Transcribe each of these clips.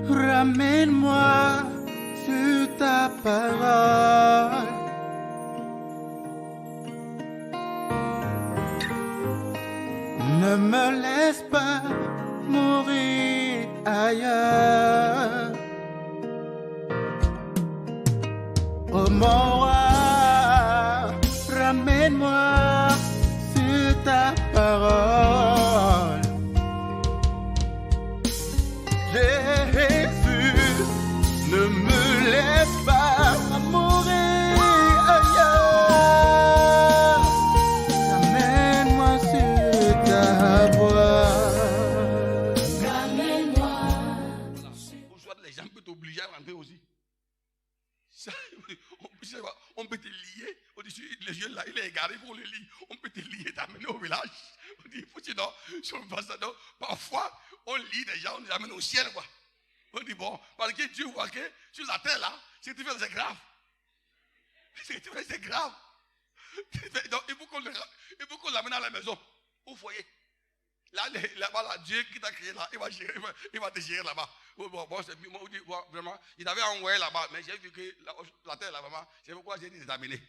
Ramène-moi sur ta parole. Ne me laisse pas mourir ailleurs. Oh mon roi, ramène-moi sur ta parole. Jésus, ne me laisse pas mourir ailleurs. Ramène-moi sur ta voie. Ramène-moi. Aujourd'hui, les gens peuvent t'obliger à rentrer aussi. Ça, on peut te lier. On dit, le jeune là, il est égaré pour le lit. On peut te lier, t'amener au village. On dit, sinon, sur le passage, parfois, on lie des gens, on les amène au ciel, quoi. On dit, bon, parce que Dieu voit que sur la terre, là, ce que tu fais, c'est grave. Ce que tu fais, c'est grave. Donc, il faut qu'on l'amène à la maison, au foyer. Là-bas, là, Dieu qui t'a créé là, il va te gérer là-bas. Bon, vraiment, il avait envoyé là-bas, mais j'ai vu que la terre là, vraiment, c'est pourquoi j'ai dit de t'amener.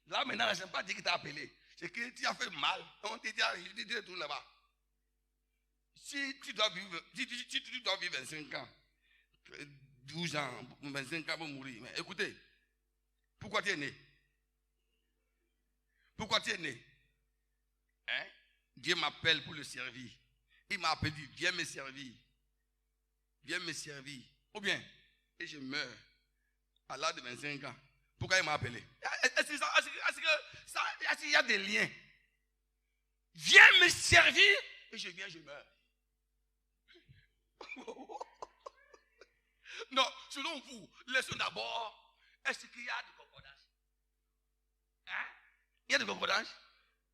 Là, maintenant, ce n'est pas Dieu qui t'a appelé. C'est que tu as fait mal. On t'a dit de retourner là-bas. Si tu dois vivre 25 ans, 12 ans, 25 ans pour mourir, mais écoutez, pourquoi tu es né? Pourquoi tu es né? Hein? Dieu m'appelle pour le servir. Il m'a appelé, dit, viens me servir. Viens me servir. Ou bien, et je meurs à l'âge de 25 ans. Pourquoi il m'a appelé? Est-ce qu'il y a des liens? Viens me servir et je viens, je meurs. Non, selon vous, laissons d'abord, est-ce qu'il y a de concordance? Hein? Il y a de concordance?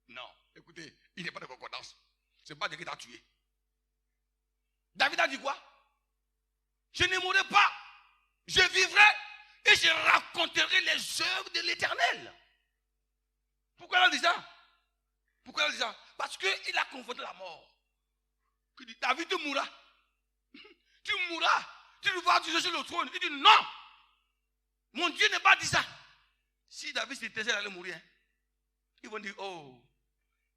Non, écoutez, il n'y a pas de concordance. Ce n'est pas Dieu qui t'a tué. David a dit quoi? Je ne mourrai pas, je vivrai et je raconterai les œuvres de l'Éternel. Pourquoi il a dit ça? Pourquoi il a dit ça? Parce qu'il a confronté la mort. Il dit, David, tu mourras. Tu mourras. Tu vas tuer sur le trône. Il dit, non. Mon Dieu n'a pas dit ça. Si David s'était taisait, il allait mourir. Ils vont dire, oh,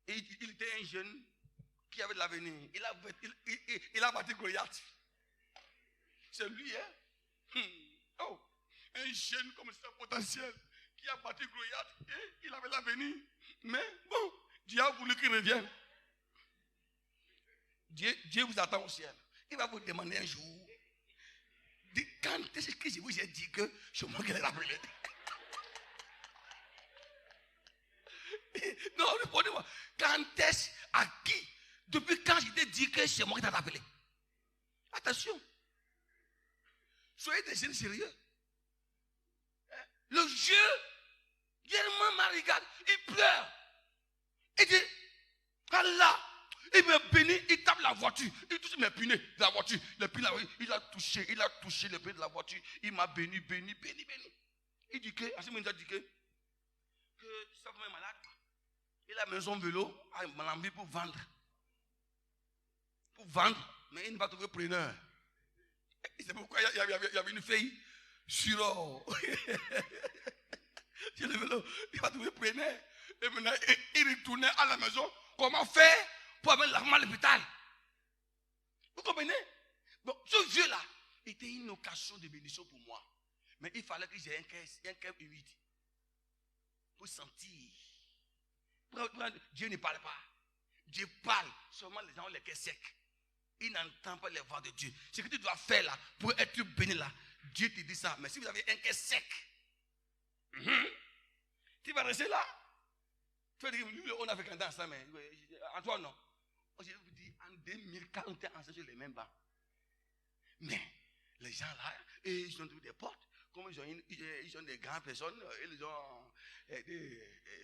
il était un jeune qui avait de l'avenir. Il a battu Goliath. C'est lui, hein? Oh, un jeune comme ça potentiel qui a battu Goliath et il avait l'avenir. Mais bon, Dieu a voulu qu'il revienne. Dieu vous attend au ciel. Il va vous demander un jour, quand est-ce que je vous ai dit que je m'en allais l'appeler? Non, répondez-moi. Quand est-ce, à qui? Depuis quand je t'ai dit que c'est moi qui t'ai appelé? Attention. Soyez des jeunes sérieux. Le Dieu, tellement m'a regardé, il pleure. Il dit, Allah, il me bénit, il tape la voiture, il touche mes pneus de la voiture. Le pneu, il a touché le pneu de la voiture, il m'a béni. Il dit que, à ce moment il a dit que ça va malade. Il a mis son vélo à Malambé pour vendre. Mais il ne va trouver preneur. C'est pourquoi il y avait une fille sur le vélo. Il va trouver preneur. Et maintenant, il retournait à la maison. Comment faire pour amener l'argent à l'hôpital? Vous comprenez? Bon, ce vieux-là était une occasion de bénédiction pour moi. Mais il fallait que j'ai un cœur humide. Pour sentir. Dieu ne parle pas. Dieu parle. Seulement les gens ont les cœurs secs. Ils n'entendent pas les voix de Dieu. Ce que tu dois faire là, pour être béni là, Dieu te dit ça. Mais si vous avez un cœur sec, tu vas rester là. Tu vas dire, on avait canté ensemble, mais Antoine, non. Je vous dis, en 2040, on était ensemble sur les mêmes bancs. Mais les gens là, ils ont des portes. Comme ils ont des grandes personnes, ils ont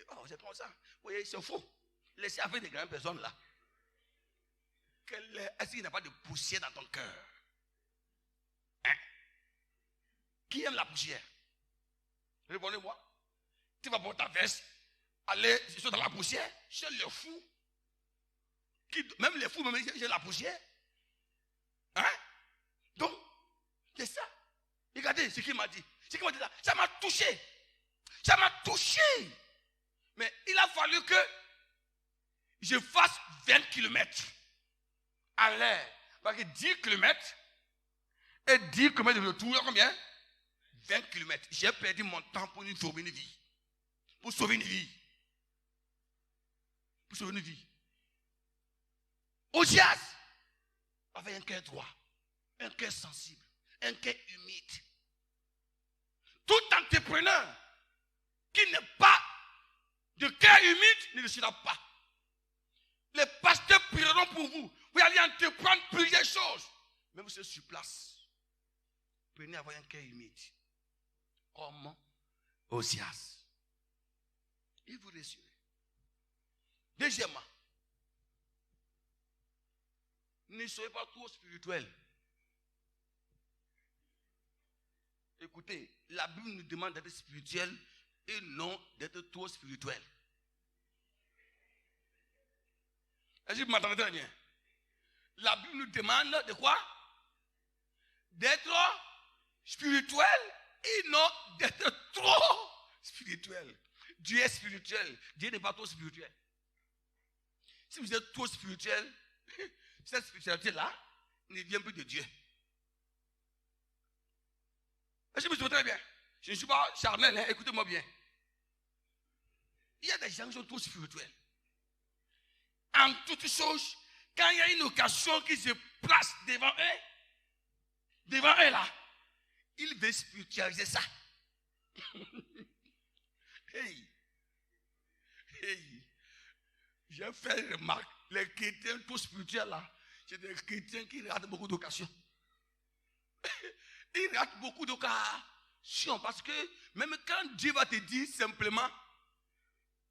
oh, c'est comme ça. Vous voyez, c'est faux. Laissez avec des grandes personnes là. Est-ce qu'il n'y a pas de poussière dans ton cœur? Hein? Qui aime la poussière? Répondez-moi. Tu vas pour ta veste, aller dans la poussière. C'est le fou. Même les fous, même j'ai la poussière. Hein? Regardez ce qu'il m'a dit. Ce qu'il m'a dit là, ça m'a touché. Ça m'a touché. Mais il a fallu que je fasse 20 km à l'air. Parce que 10 km et 10 km de retour, combien? 20 km. J'ai perdu mon temps pour sauver une vie. Pour sauver une vie. Pour sauver une vie. Ozias avait un cœur droit, un cœur sensible, un cœur humide. Tout entrepreneur qui n'est pas de cœur humide ne réussira pas. Les pasteurs prieront pour vous. Vous allez entreprendre plusieurs choses. Mais vous êtes sur place. Prenez avoir un cœur humide. Comme Ozias. Et vous réussirez. Deuxièmement, ne soyez pas trop spirituel. Écoutez, la Bible nous demande d'être spirituel et non d'être trop spirituel. Est-ce que vous m'entendez très bien? La Bible nous demande de quoi? D'être spirituel et non d'être trop spirituel. Dieu est spirituel. Dieu n'est pas trop spirituel. Si vous êtes trop spirituel, cette spiritualité-là ne vient plus de Dieu. Est-ce que vous me très bien? Je ne suis pas charnel, hein? Écoutez-moi bien. Il y a des gens qui sont trop spirituels. En toutes choses, quand il y a une occasion qui se place devant eux là, ils veulent spiritualiser ça. Hey. J'ai fait une remarque, les chrétiens trop spirituels là, c'est des chrétiens qui ratent beaucoup d'occasions. Ils ratent beaucoup d'occasions parce que même quand Dieu va te dire simplement,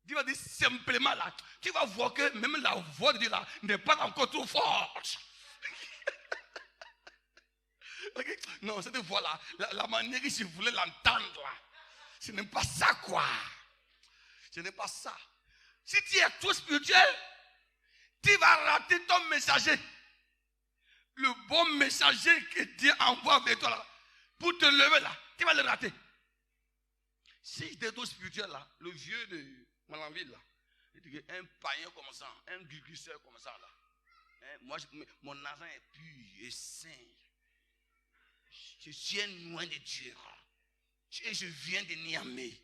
Dieu va dire simplement là, tu vas voir que même la voix de Dieu là n'est pas encore trop forte. Okay? Non, cette voix là, la manière que je voulais l'entendre là, ce n'est pas ça quoi. Ce n'est pas ça. Si tu es trop spirituel, tu vas rater ton messager. Le bon messager que Dieu envoie vers toi là, pour te lever là, tu vas le rater. Si tu es trop spirituel là, le vieux de Malanville là, il dit un païen comme ça, un gulguisseur comme ça là. Hein, moi, mon argent est pur et saint. Je suis loin de Dieu. Et je viens de Niamey.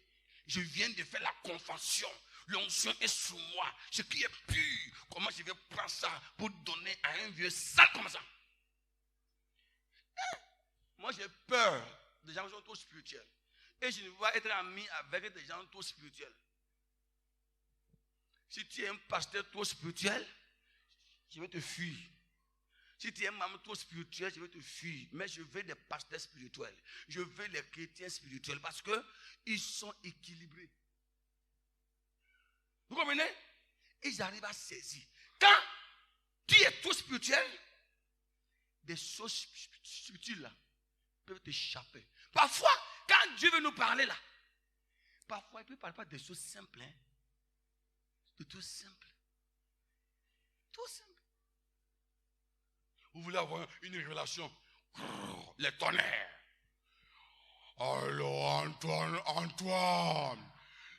Je viens de faire la confession. L'onction est sur moi. Ce qui est pur. Comment je vais prendre ça pour donner à un vieux sale comme ça? Moi, j'ai peur des gens qui sont trop spirituels. Et je ne veux pas être ami avec des gens trop spirituels. Si tu es un pasteur trop spirituel, je vais te fuir. Si tu es un maman trop spirituel, je vais te fuir. Mais je veux des pasteurs spirituels. Je veux les chrétiens spirituels parce qu'ils sont équilibrés. Vous comprenez? Ils arrivent à saisir. Quand tu es trop spirituel, des choses subtiles là peuvent t'échapper. Parfois, quand Dieu veut nous parler là, parfois il ne peut parler pas des choses simples. Hein? De tout simple. Tout simple. Vous voulez avoir une révélation? Les tonnerres. Alors Antoine,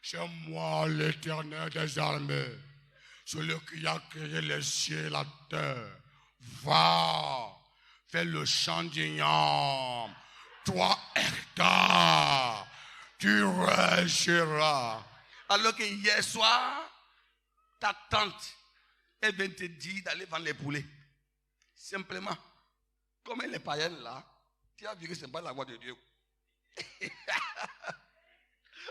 c'est moi l'Éternel des armées, celui qui a créé les cieux et la terre. Va, fais le chant d'igname. 3 hectares, tu réussiras. Alors que hier soir, ta tante, elle vient te dire d'aller vendre les poulets. Simplement, comme elle est païenne là, tu as vu que ce n'est pas la voix de Dieu.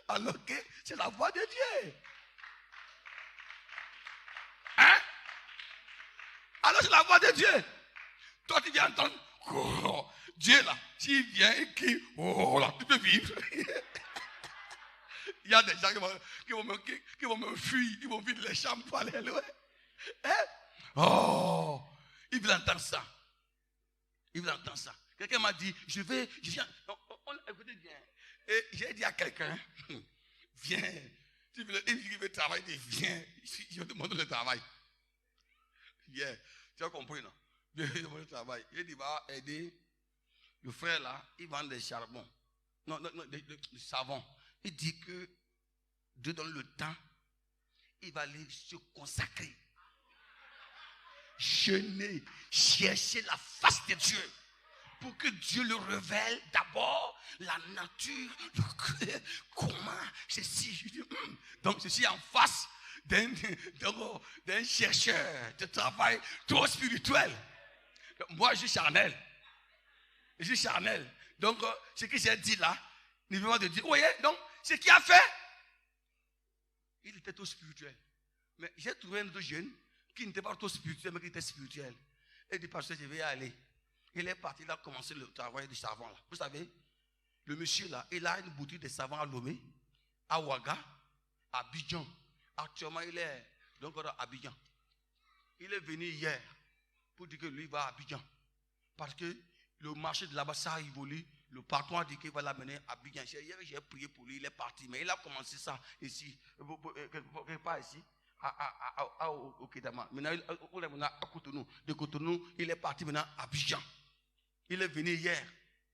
Alors que c'est la voix de Dieu. Hein? Alors c'est la voix de Dieu. Toi tu viens entendre, oh, Dieu là, tu viens et qui, oh là, tu peux vivre. Il y a des gens qui vont me fuir, ils vont vivre les chambres pour aller loin. Hein? Oh! Il veut entendre ça. Il veut entendre ça. Quelqu'un m'a dit, je viens. Écoutez bien. Et j'ai dit à quelqu'un, viens. Il veut travailler, viens. Je vais te montrer le travail. Viens. Tu as compris, non? Viens te montrer le travail. Il dit, va aider Le frère là, il vend des charbons. Non, du savon. Il dit que Dieu donne le temps. Il va aller se consacrer. Jeûner, chercher la face de Dieu. Pour que Dieu le révèle d'abord la nature, le cœur, comment ceci. Donc ceci en face d'un chercheur de travail trop spirituel. Moi je suis charnel. Je suis charnel. Donc ce que j'ai dit là, il veut pas te dire. Vous voyez, donc ce qu'il a fait, il était trop spirituel. Mais j'ai trouvé un autre jeune qui n'était pas trop spirituel, mais qui était spirituel. Il dit, pasteur, je vais y aller. Il est parti, il a commencé le travail du savon là. Vous savez, le monsieur là, il a une boutique de savon à Lomé, à Ouaga, à Abidjan. Actuellement, il est donc à Abidjan. Il est venu hier pour dire que lui va à Abidjan. Parce que le marché de là-bas, ça a évolué. Le patron a dit qu'il va l'amener à Abidjan. Hier, j'ai prié pour lui, il est parti. Mais il a commencé ça ici, quelque part ici. Au Kédama. Maintenant, à Cotonou. De Cotonou, il est parti maintenant à Abidjan. Il est venu hier.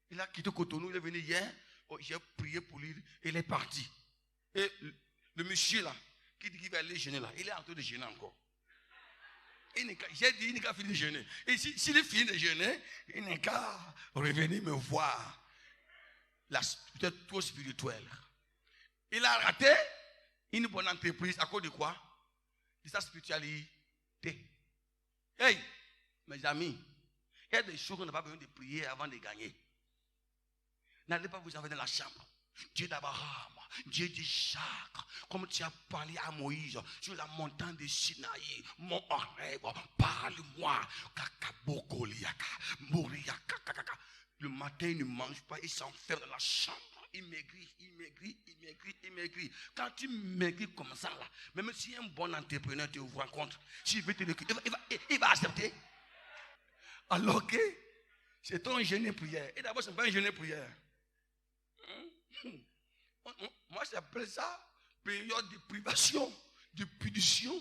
Il a quitté Cotonou, il est venu hier. J'ai prié pour lui, il est parti. Et le monsieur là, qui dit qu'il va aller jeûner là, il est en train de jeûner encore. J'ai dit, il n'est qu'à finir de jeûner. Et s'il est fini de jeûner, il n'est qu'à revenir me voir. Peut-être trop spirituel. Il a raté une bonne entreprise à cause de quoi? De sa spiritualité. Hey, mes amis, il y a des choses qu'on n'a pas besoin de prier avant de gagner. N'allez pas vous enlever dans la chambre. Dieu d'Abraham, Dieu d'Isaac, comme tu as parlé à Moïse sur la montagne de Sinaï, mon rêve, parle-moi. Le matin, il ne mange pas, il s'enferme dans la chambre. Il maigrit. Quand tu maigris comme ça, là, même si un bon entrepreneur te rencontre, s'il veut te recruter, il va accepter. Alors que c'est un jeûne et prière. Et d'abord, ce n'est pas un jeûne et prière. Moi, j'appelle ça période de privation, de punition,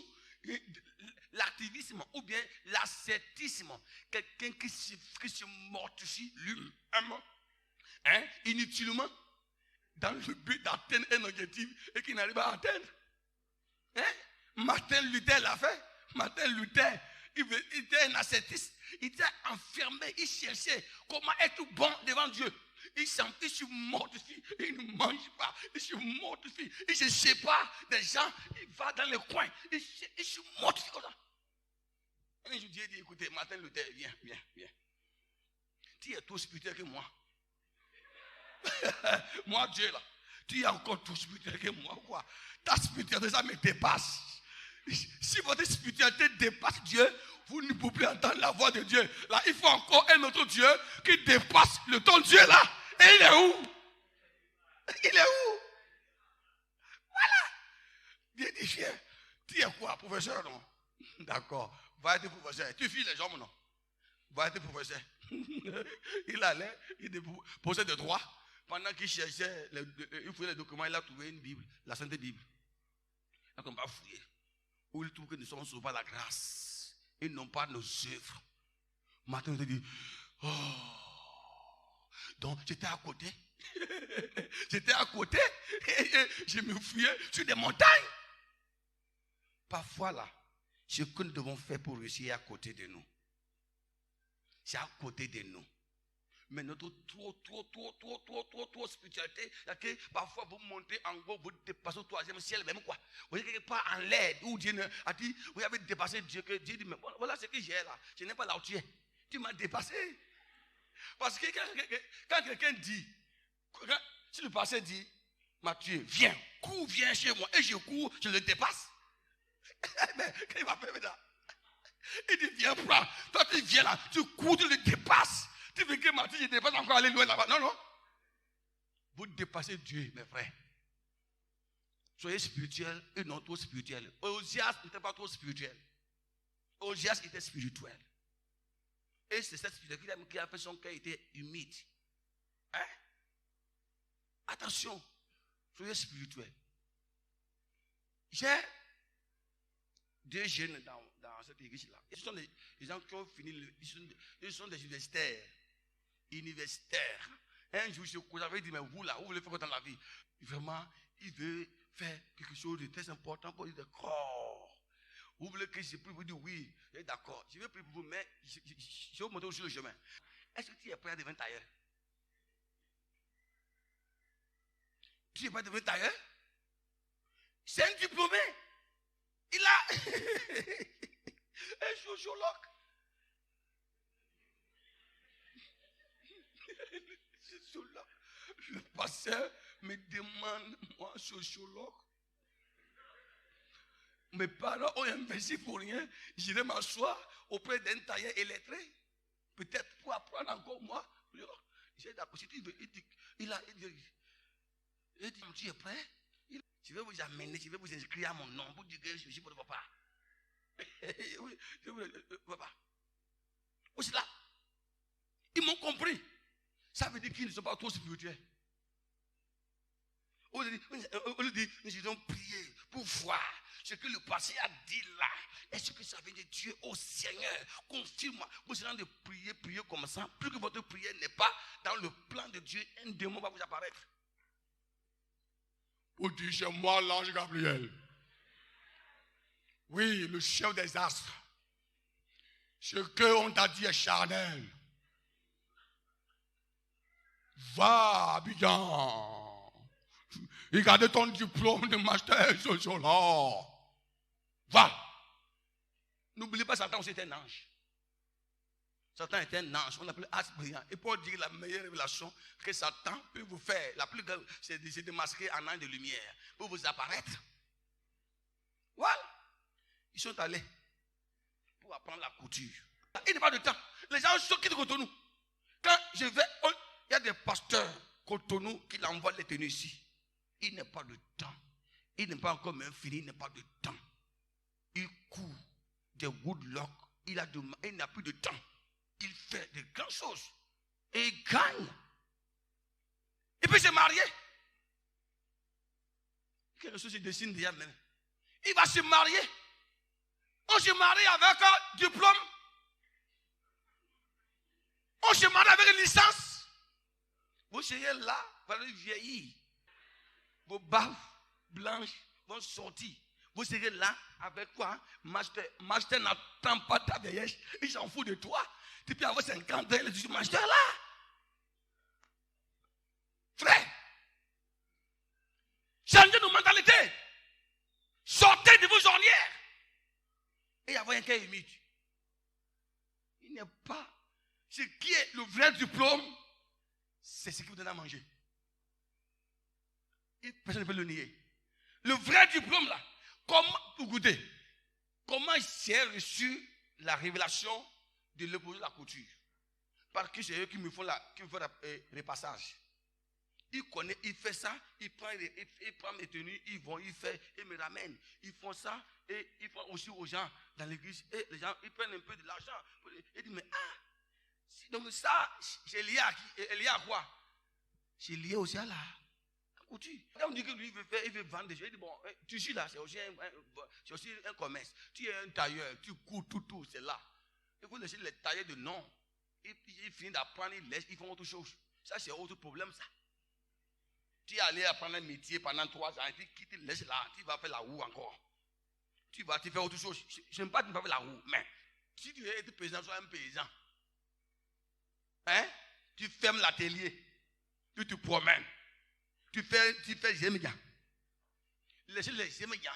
l'activisme ou bien l'ascétisme. Quelqu'un qui se mortifie lui-même, inutilement, dans le but d'atteindre un objectif et qui n'arrive pas à atteindre. Martin Luther l'a fait. Martin Luther, il était un ascétiste. Il était enfermé, il cherchait comment être bon devant Dieu. Il se mortifie, il ne mange pas, il se mortifie, il se sépare des gens, il va dans les coins, il se mortifie comme ça. Un jour, Dieu dit, écoutez, Martin Luther, viens. Tu es tout spirituel que moi. Moi, Dieu là, tu es encore tout spirituel que moi, quoi. Ta spiritualité, ça me dépasse. Si votre spiritualité dépasse Dieu, vous ne pouvez plus entendre la voix de Dieu. Là, il faut encore un autre Dieu qui dépasse le ton Dieu là. Et il est où? Voilà. Dieu dit, viens. Tu es quoi, professeur, non? D'accord. Va être professeur. Tu files les jambes, non? Va être professeur. Il allait, il posait des droits. Pendant qu'il cherchait, il fouillait les documents, il a trouvé une Bible, la Sainte Bible. Il a comme pas fouillé. Où il trouve que nous sommes sauvés par la grâce. Et non pas nos œuvres. Maintenant, il dit, oh. Donc, j'étais à côté. Et je me fouillais sur des montagnes. Parfois, là, ce que nous devons faire pour réussir est à côté de nous. C'est à côté de nous. Mais notre trop spiritualité, que parfois vous montez en haut, vous dépassez au troisième ciel, même quoi. Vous êtes quelque part en l'air, où Dieu a dit, vous avez dépassé Dieu, que Dieu dit, mais voilà ce que j'ai là. Je n'ai pas là où tu es. Tu m'as dépassé. Parce que quand quelqu'un dit, si le pasteur dit, Mathieu, viens chez moi, et je cours, je le dépasse. Mais quand il va faire ça, il dit, viens, prends. Toi, tu viens là, tu cours, tu le dépasses. Tu veux que Mathieu, je dépasse encore aller loin là-bas. Non. Vous dépassez Dieu, mes frères. Soyez spirituels et non trop spirituels. Osias n'était pas trop spirituel. Osias était spirituel. Et c'est cette spiritualité qui a fait son cœur était humide. Attention, soyez spirituels. J'ai deux jeunes dans cette église-là. Ce sont des gens qui ont fini, ils sont des universitaires. universitaire. Un jour, j'avais dit, mais vous là, vous voulez faire quoi dans la vie? Vraiment, il veut faire quelque chose de très important pour dire d'accord. Vous voulez que je prie pour vous dire oui, d'accord. Je vais prier pour vous, mais je vais vous montrer sur le chemin. Est-ce que tu es prêt à devenir tailleur? Tu es prêt à devenir tailleur? C'est un diplômé. Il a un sociologue. Le pasteur me demande, moi, sociologue. Mes parents ont investi pour rien. Je vais m'asseoir auprès d'un tailleur illettré. Peut-être pour apprendre encore moi. J'ai d'accord. Si tu veux, il dit, tu es prêt? Je vais vous amener, je vais vous inscrire à mon nom pour dire que je suis votre papa. Oui, papa. Aussi là, ils m'ont compris. Ça veut dire qu'ils ne sont pas trop spirituels. On dit, nous devons prier pour voir ce que le passé a dit là. Est-ce que ça veut dire Dieu, oh Seigneur, confirme-moi. Vous allez de prier comme ça. Plus que votre prière n'est pas dans le plan de Dieu, un démon va vous apparaître. Vous dites, c'est moi l'ange Gabriel. Oui, le chef des astres. Ce qu'on t'a dit est charnel. Va, Abidjan. Regardez ton diplôme de master sociologue. Va. N'oubliez pas, Satan aussi est un ange. Satan est un ange, on l'appelle as brillant. Et pour dire la meilleure révélation que Satan peut vous faire, la plus grande, c'est de masquer un ange de lumière pour vous apparaître. Voilà. Ils sont allés pour apprendre la couture. Il n'y a pas de temps. Les gens sont qui de Cotonou. Quand je vais, il y a des pasteurs Cotonou qui l'envoient les tenues ici. Il n'est pas de temps. Il n'est pas encore même fini, il n'est pas de temps. Il court des woodlocks. Il n'a plus de temps. Il fait de grandes choses. Et il gagne. Et puis il s'est marié. Quelque chose se dessine déjà même. Il va se marier. On se marie avec un diplôme. On se marie avec une licence. Vous serez là, vous allez vieillir. Vos baves blanches vont sortir. Vous serez là avec quoi? Master. Master n'attend pas ta vieillesse. Il s'en fout de toi. Tu peux avoir 50 ans, il dit, Master là. Frère. Changez nos mentalités. Sortez de vos ornières. Et avoir un cœur humide. Il n'est pas. Ce qui est le vrai diplôme, c'est ce qui vous donne à manger. Et personne ne peut le nier. Le vrai diplôme là, comment vous goûtez? Comment j'ai reçu la révélation de l'opposé de la couture? Parce que c'est eux qui me font le passage. Il connaît, il fait ça, il prend mes tenues, ils vont, il fait, ils me ramènent. Ils font ça et ils font aussi aux gens dans l'église. Et les gens, ils prennent un peu de l'argent. Ils disent, mais donc ça, c'est lié à quoi? C'est lié aussi à la couture. On dit que lui, il veut vendre des choses. Il dit, bon, tu suis là, c'est aussi un commerce. Tu es un tailleur, tu cours tout, c'est là. Il faut laisser les tailleurs de nom. Ils finissent d'apprendre, ils font autre chose. Ça, c'est autre problème, ça. Tu es allé apprendre un métier pendant 3 ans, et puis qui te laisse là, tu vas faire la roue encore. Tu vas faire autre chose. Je n'aime pas que tu vas faire la roue, mais si tu veux être paysan, sois un paysan. Hein? Tu fermes l'atelier, tu te promènes, tu fais gémia. Laissez les gémias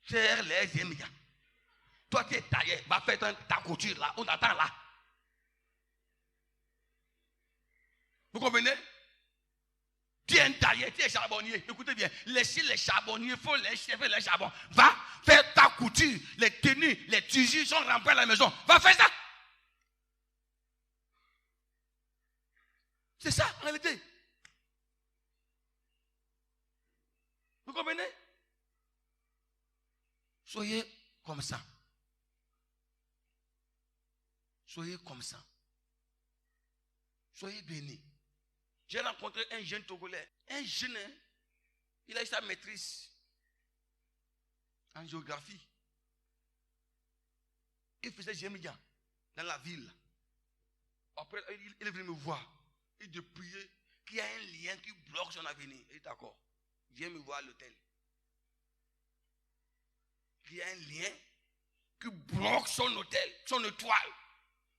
faire les gémias. Toi, tu es taillé, va faire ta couture là, on t'attend là. Vous comprenez? Tu es un tailleur, tu es charbonnier. Écoutez bien, laissez les charbonniers, il faut les chefs, les charbons. Va faire ta couture, les tenues, les tissus sont remplis à la maison. Va faire ça. C'est ça, en réalité. Vous comprenez? Soyez comme ça. Soyez comme ça. Soyez bénis. J'ai rencontré un jeune Togolais. Un jeune, il a eu sa maîtrise en géographie. Il faisait gémia dans la ville. Après, il est venu me voir. Il dit de prier qu'il y a un lien qui bloque son avenir. Il dit d'accord. Viens me voir à l'hôtel. Il y a un lien qui bloque son hôtel, son étoile.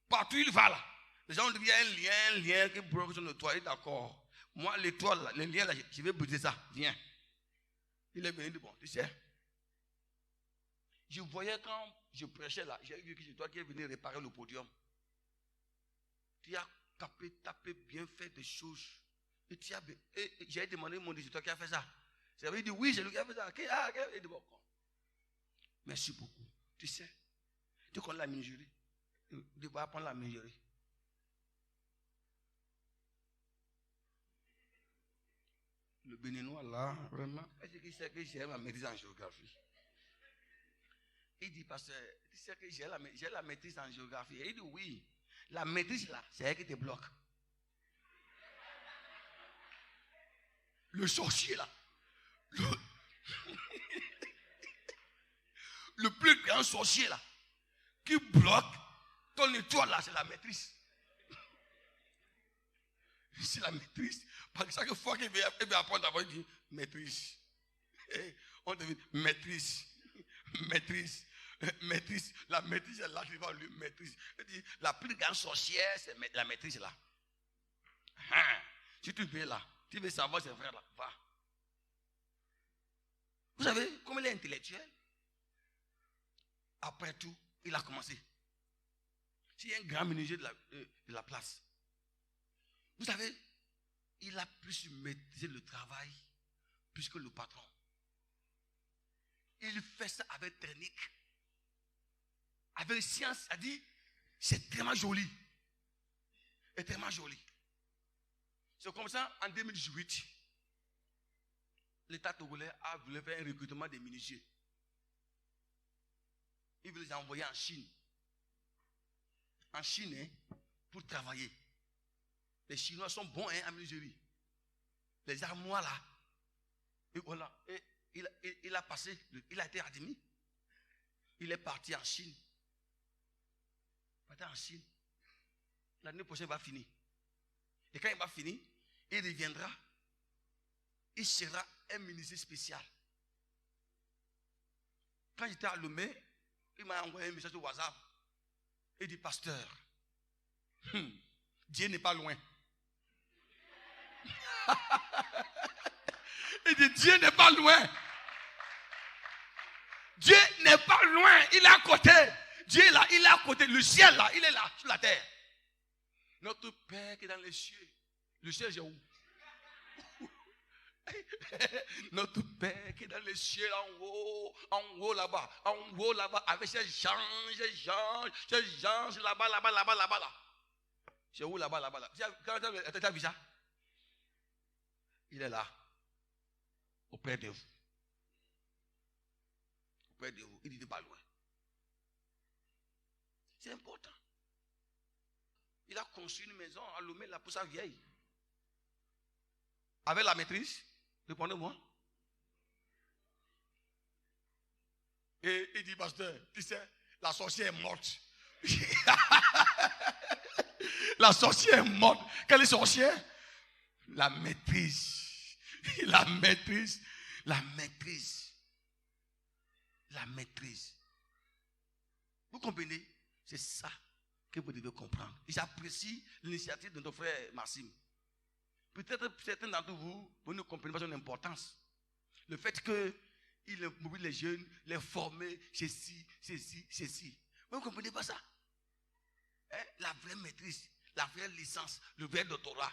Partout il va là. Les gens disent il y a un lien qui bloque son étoile. Il dit d'accord. Moi, l'étoile, là, le lien là, je vais briser ça. Viens. Il est venu, il dit bon, tu sais. Je voyais quand je prêchais là, j'ai vu que c'est toi qui es venu réparer le podium. Tu as tapé, bien fait des choses. Et j'ai demandé, mon dit, c'est toi qui as fait ça. C'est vrai, il dit oui, c'est lui qui a fait ça. Il dit bon, merci beaucoup. Tu sais, tu connais la menuiserie. Tu vas apprendre la menuiserie. Le Béninois là, vraiment, est-ce qu'il sait que j'ai ma maîtrise en géographie? Il dit, pasteur, tu sais que j'ai la maîtrise en géographie. Et il dit, oui, la maîtrise là, c'est elle qui te bloque. Le sorcier là, le plus grand sorcier là, qui bloque ton étoile là, c'est la maîtrise. C'est la maîtrise. Parce que chaque fois qu'il veut apprendre d'abord, il dit maîtrise. Et on dit maîtrise. Maîtrise. Maîtrise. La maîtrise est là, il va lui maîtrise. Il dit la plus grande sorcière, c'est la maîtrise là. Si tu veux là, tu veux savoir ses frères là, va. Vous savez, comme il est intellectuel, après tout, il a commencé. C'est un grand menuisier de la place. Vous savez, il a plus maîtrisé le travail plus que le patron. Il fait ça avec technique, avec science. A dit, c'est tellement joli. C'est tellement joli. C'est comme ça, en 2018, l'État togolais a voulu faire un recrutement des menuisiers. Il veut les envoyer en Chine. En Chine, hein, pour travailler. Les Chinois sont bons hein, en menuiserie. Les armoires là. Et voilà. Et il a passé, il a été admis. Il est parti en Chine. Parti en Chine. L'année prochaine, il va finir. Et quand il va finir, il reviendra. Il sera un menuisier spécial. Quand j'étais à Lomé, il m'a envoyé un message sur WhatsApp. Il dit, pasteur, Dieu n'est pas loin. Il dit, Dieu n'est pas loin. Dieu n'est pas loin. Il est à côté. Dieu est là, il est à côté. Le ciel là, il est là, sur la terre. Notre Père qui est dans les cieux. Le ciel, c'est où? Notre Père qui est dans les cieux, en haut là-bas, avec ses anges là-bas, là. C'est où là-bas, là? Tu as vu ça? Il est là, auprès de vous. Auprès de vous, il n'était pas loin. C'est important. Il a construit une maison à Lomé là pour sa vieille. Avec la maîtrise, répondez-moi. Et il dit, pasteur, tu sais, la sorcière est morte. La sorcière est morte. Quelle est sorcière? La maîtrise. La maîtrise. La maîtrise. La maîtrise. Vous comprenez? C'est ça que vous devez comprendre. J'apprécie l'initiative de notre frère Maxime. Peut-être certains d'entre vous, vous ne comprenez pas son importance. Le fait qu'il mobilise les jeunes, les former, ceci. Vous ne comprenez pas ça? Hein? La vraie maîtrise, la vraie licence, le vrai doctorat.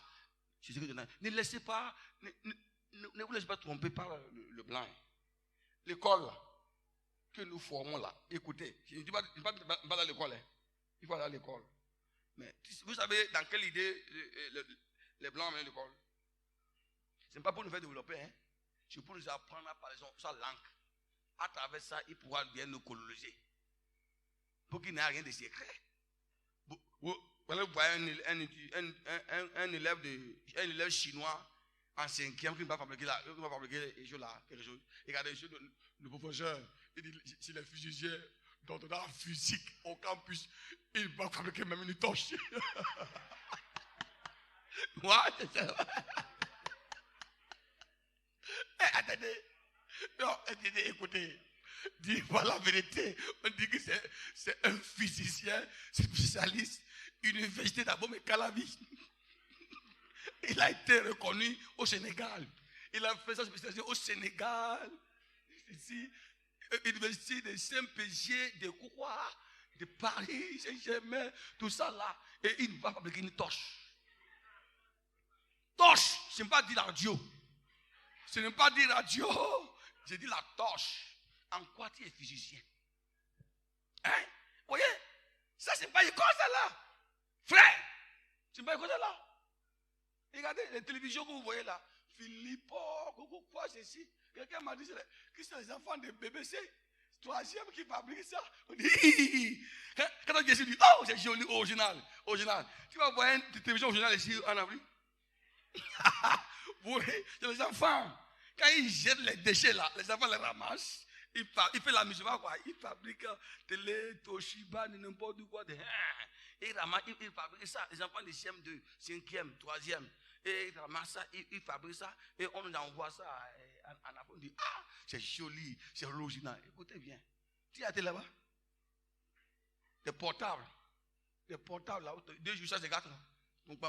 C'est ce que je dis. Ne laissez pas, ne vous laissez pas tromper par le blanc. L'école que nous formons là, écoutez, je ne dis pas dans l'école. Il faut aller à l'école. Mais vous savez dans quelle idée les blancs mènent l'école? Ce n'est pas pour nous faire développer, hein? C'est pour nous apprendre à parler sa langue. À travers ça, il pourra bien nous coloniser. Pour qu'il n'y ait rien de secret. Vous voyez un élève chinois en 5e qui va fabriquer les choses là, quelque chose. Regardez, le professeur, il dit, si les fusiliers doctorat en physique au campus. Il va fabriquer même une torche. Moi, c'est ça. Attendez. Non, écoutez. Dis-moi la vérité. On dit que c'est un physicien spécialiste. Université d'abord, mais Calavi. Il a été reconnu au Sénégal. Il a fait sa spécialité au Sénégal. Ici, Université de Saint-Pégier, de quoi, de Paris, Saint-Germain, tout ça là. Et il va fabriquer une torche. Torche, ce n'est pas dire radio. Ce n'est pas dire radio. J'ai dit la torche. En quoi tu es physicien? Hein? Vous voyez? Ça, c'est pas école, ça là. Frère, c'est pas école, ça là. Regardez les télévisions que vous voyez là. Philippe, quoi, ceci. Quelqu'un m'a dit que c'est les enfants de BBC. Troisième qui fabrique ça. On dit, quand on dit, oh, c'est joli, original. Tu vas voir une télévision originale ici en Afrique. Vous voyez, c'est les enfants. Quand ils jettent les déchets là, les enfants les ramassent. Il fait la musique, quoi. Il fabrique télé, Toshiba, n'importe quoi. Il ramasse, il fabrique ça. Les enfants de CM2, 5e, 3e. Et il ramasse ça, il fabrique ça. Et on envoie ça en Afrique. On dit, ah, c'est joli, c'est original. Écoutez bien. Tu as été là-bas? Des portables. Des portables là. 2 jours, ça c'est 4 ans. Donc,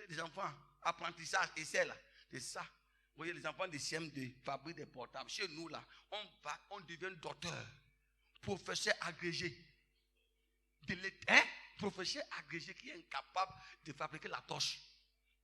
les enfants, apprentissage, essai là. C'est ça. Vous voyez, les enfants de CM2 fabriquent des portables. Chez nous, là, on devient docteur, professeur agrégé. Professeur agrégé qui est incapable de fabriquer la torche.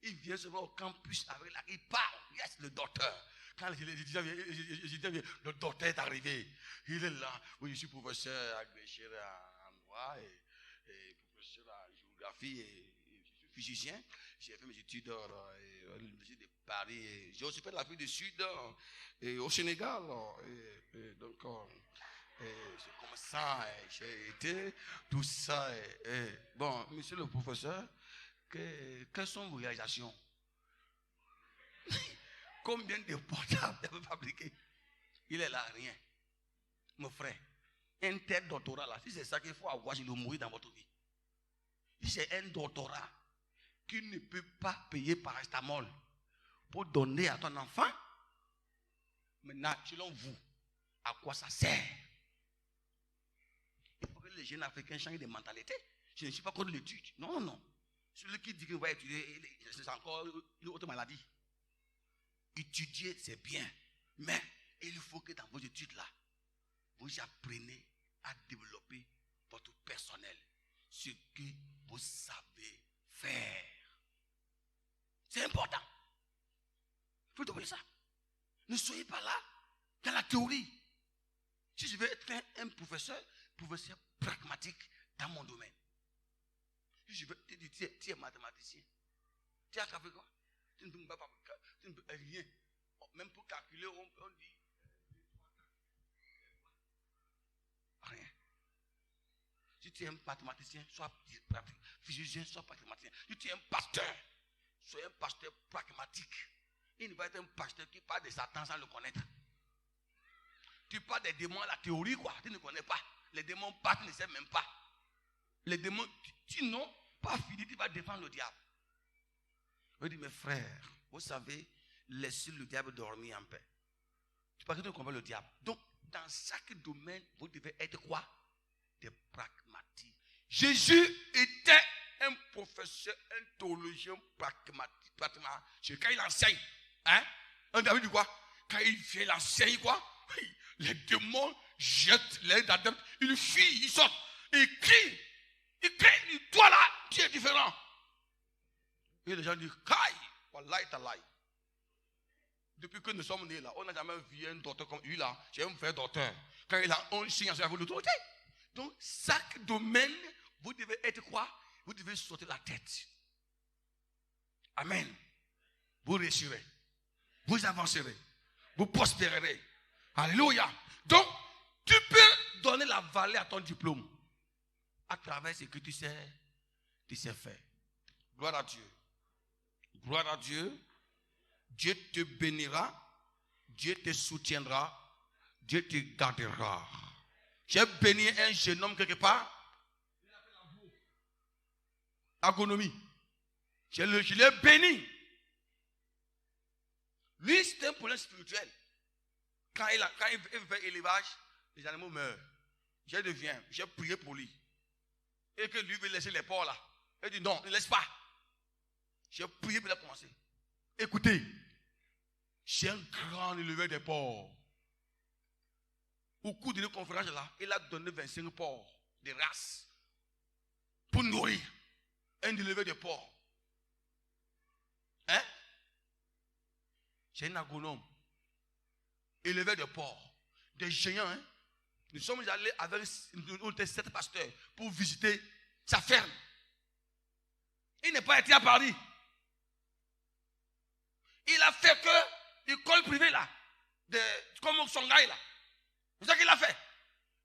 Il vient se voir au campus avec la... Il parle. Yes, le docteur. Quand les étudiants viennent, le docteur est arrivé. Il est là. Oui, je suis professeur agrégé en droit et professeur en géographie et je suis physicien. J'ai fait mes études à l'université de Paris. J'ai aussi fait de l'Afrique du Sud et au Sénégal. Donc, c'est comme ça. J'ai été tout ça. Bon, monsieur le professeur, quelles sont vos réalisations? Combien de portables vous avez fabriqués? Il est là, rien. Mon frère, un tel doctorat là, si c'est ça qu'il faut avoir, je dois mourir dans votre vie. Si c'est un doctorat qui ne peut pas payer paracétamol pour donner à ton enfant, maintenant, selon vous, à quoi ça sert? Il faut que les jeunes Africains changent de mentalité. Je ne suis pas contre l'étude. Non, non. Celui qui dit qu'il va étudier, c'est encore une autre maladie. Étudier, c'est bien. Mais il faut que dans vos études-là, vous appreniez à développer votre personnel. Ce que vous savez faire. C'est important. Il faut trouver ça. Ne soyez pas là dans la théorie. Si je veux être un professeur pragmatique dans mon domaine. Si je veux, tu es mathématicien. Tu as fait quoi? Tu ne peux rien. Même pour calculer, on dit rien. Si tu es un mathématicien, sois physicien, sois mathématicien. Si tu es un pasteur, sois un pasteur pragmatique. Il ne va être un pasteur qui parle de Satan sans le connaître. Tu parles des démons à la théorie, quoi. Tu ne connais pas. Les démons partent, tu ne sais même pas. Les démons, tu n'as pas fini, tu vas défendre le diable. Je dis, mes frères, vous savez, laissez le diable dormir en paix. Tu parles que tu comprends le diable. Donc, dans chaque domaine, vous devez être quoi? Des pragmatiques. Jésus était un professeur, un théologien pragmatique. Quand il enseigne, hein? On a vu quoi? Quand il vient, il enseigne quoi? Les démons jettent les adeptes, ils fuient, ils sortent, ils crient. Ils crient, toi là, tu es différent. Et les gens disent, Kai, wallahi talaï. Depuis que nous sommes nés là, on n'a jamais vu un docteur comme lui là. J'ai un frère docteur. Quand il a un signe avec l'autorité. Donc, chaque domaine, vous devez être quoi? Vous devez sauter la tête. Amen. Vous réussirez. Vous avancerez. Vous prospérerez. Alléluia. Donc, tu peux donner la valeur à ton diplôme à travers ce que tu sais faire. Gloire à Dieu. Gloire à Dieu. Dieu te bénira. Dieu te soutiendra. Dieu te gardera. J'ai béni un jeune homme quelque part. Il a fait l'agonomie. Je l'ai béni. Lui, c'est un problème spirituel. Quand il veut faire élevage, les animaux meurent. J'ai prié pour lui. Et que lui veut laisser les porcs là. Il dit non, ne laisse pas. J'ai prié pour il a commencé. Écoutez, j'ai un grand éleveur des porcs. Au cours d'une conférence là, il a donné 25 porcs de race pour nourrir un éleveur de porcs. Hein? J'ai un agronome, éleveur de porcs, des géants. Hein? Nous sommes allés avec 7 pasteurs pour visiter sa ferme. Il n'est pas été à Paris. Il a fait que l'école privée là, comme Songhai là. C'est ça qu'il a fait.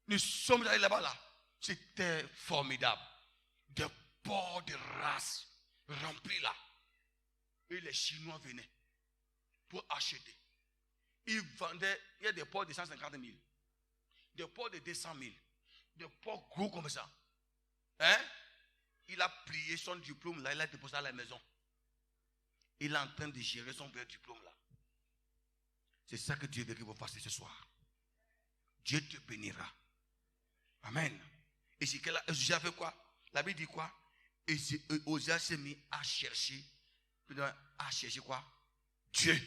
Nous sommes allés là-bas là. C'était formidable. Des porcs de race remplis là. Et les Chinois venaient pour acheter. Ils vendaient, il y a des porcs de 150 000. Des porcs de 200 000. Des porcs gros comme ça. Hein? Il a plié son diplôme là, il a déposé à la maison. Il est en train de gérer son vrai diplôme là. C'est ça que Dieu veut que vous fassiez ce soir. Dieu te bénira. Amen. Et c'est Osia fait quoi? La Bible dit quoi? Et Osia s'est mis à chercher. À chercher quoi? Dieu.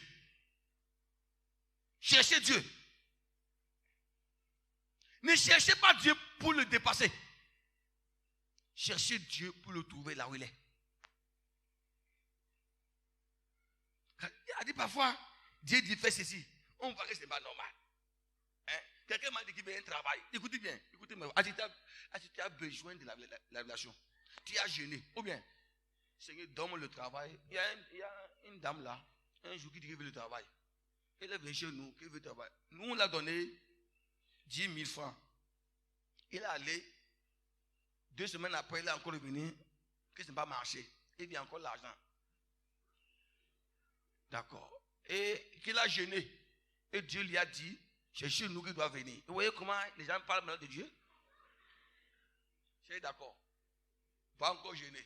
Cherchez Dieu. Ne cherchez pas Dieu pour le dépasser. Cherchez Dieu pour le trouver là où il est. Il a dit parfois, Dieu dit fais ceci. On voit que ce n'est pas normal. Hein? Quelqu'un m'a dit qu'il veut un travail. Écoutez bien, écoutez-moi. Tu as besoin de la relation. Tu as jeûné. Ou bien, Seigneur, donne le travail. Il y a une dame là, un jour qui dit qu'il veut le travail. Elle est venue chez nous, qu'il veut le travail. Nous, on l'a donné 10 000 francs. Il est allé. 2 semaines après, il est encore revenu. Que ça n'a pas marché. Il vient encore l'argent. D'accord. Et qu'il a jeûné. Et Dieu lui a dit, c'est chez nous qu'il doit venir. Vous voyez comment les gens parlent maintenant de Dieu? C'est d'accord. Pas encore jeûner.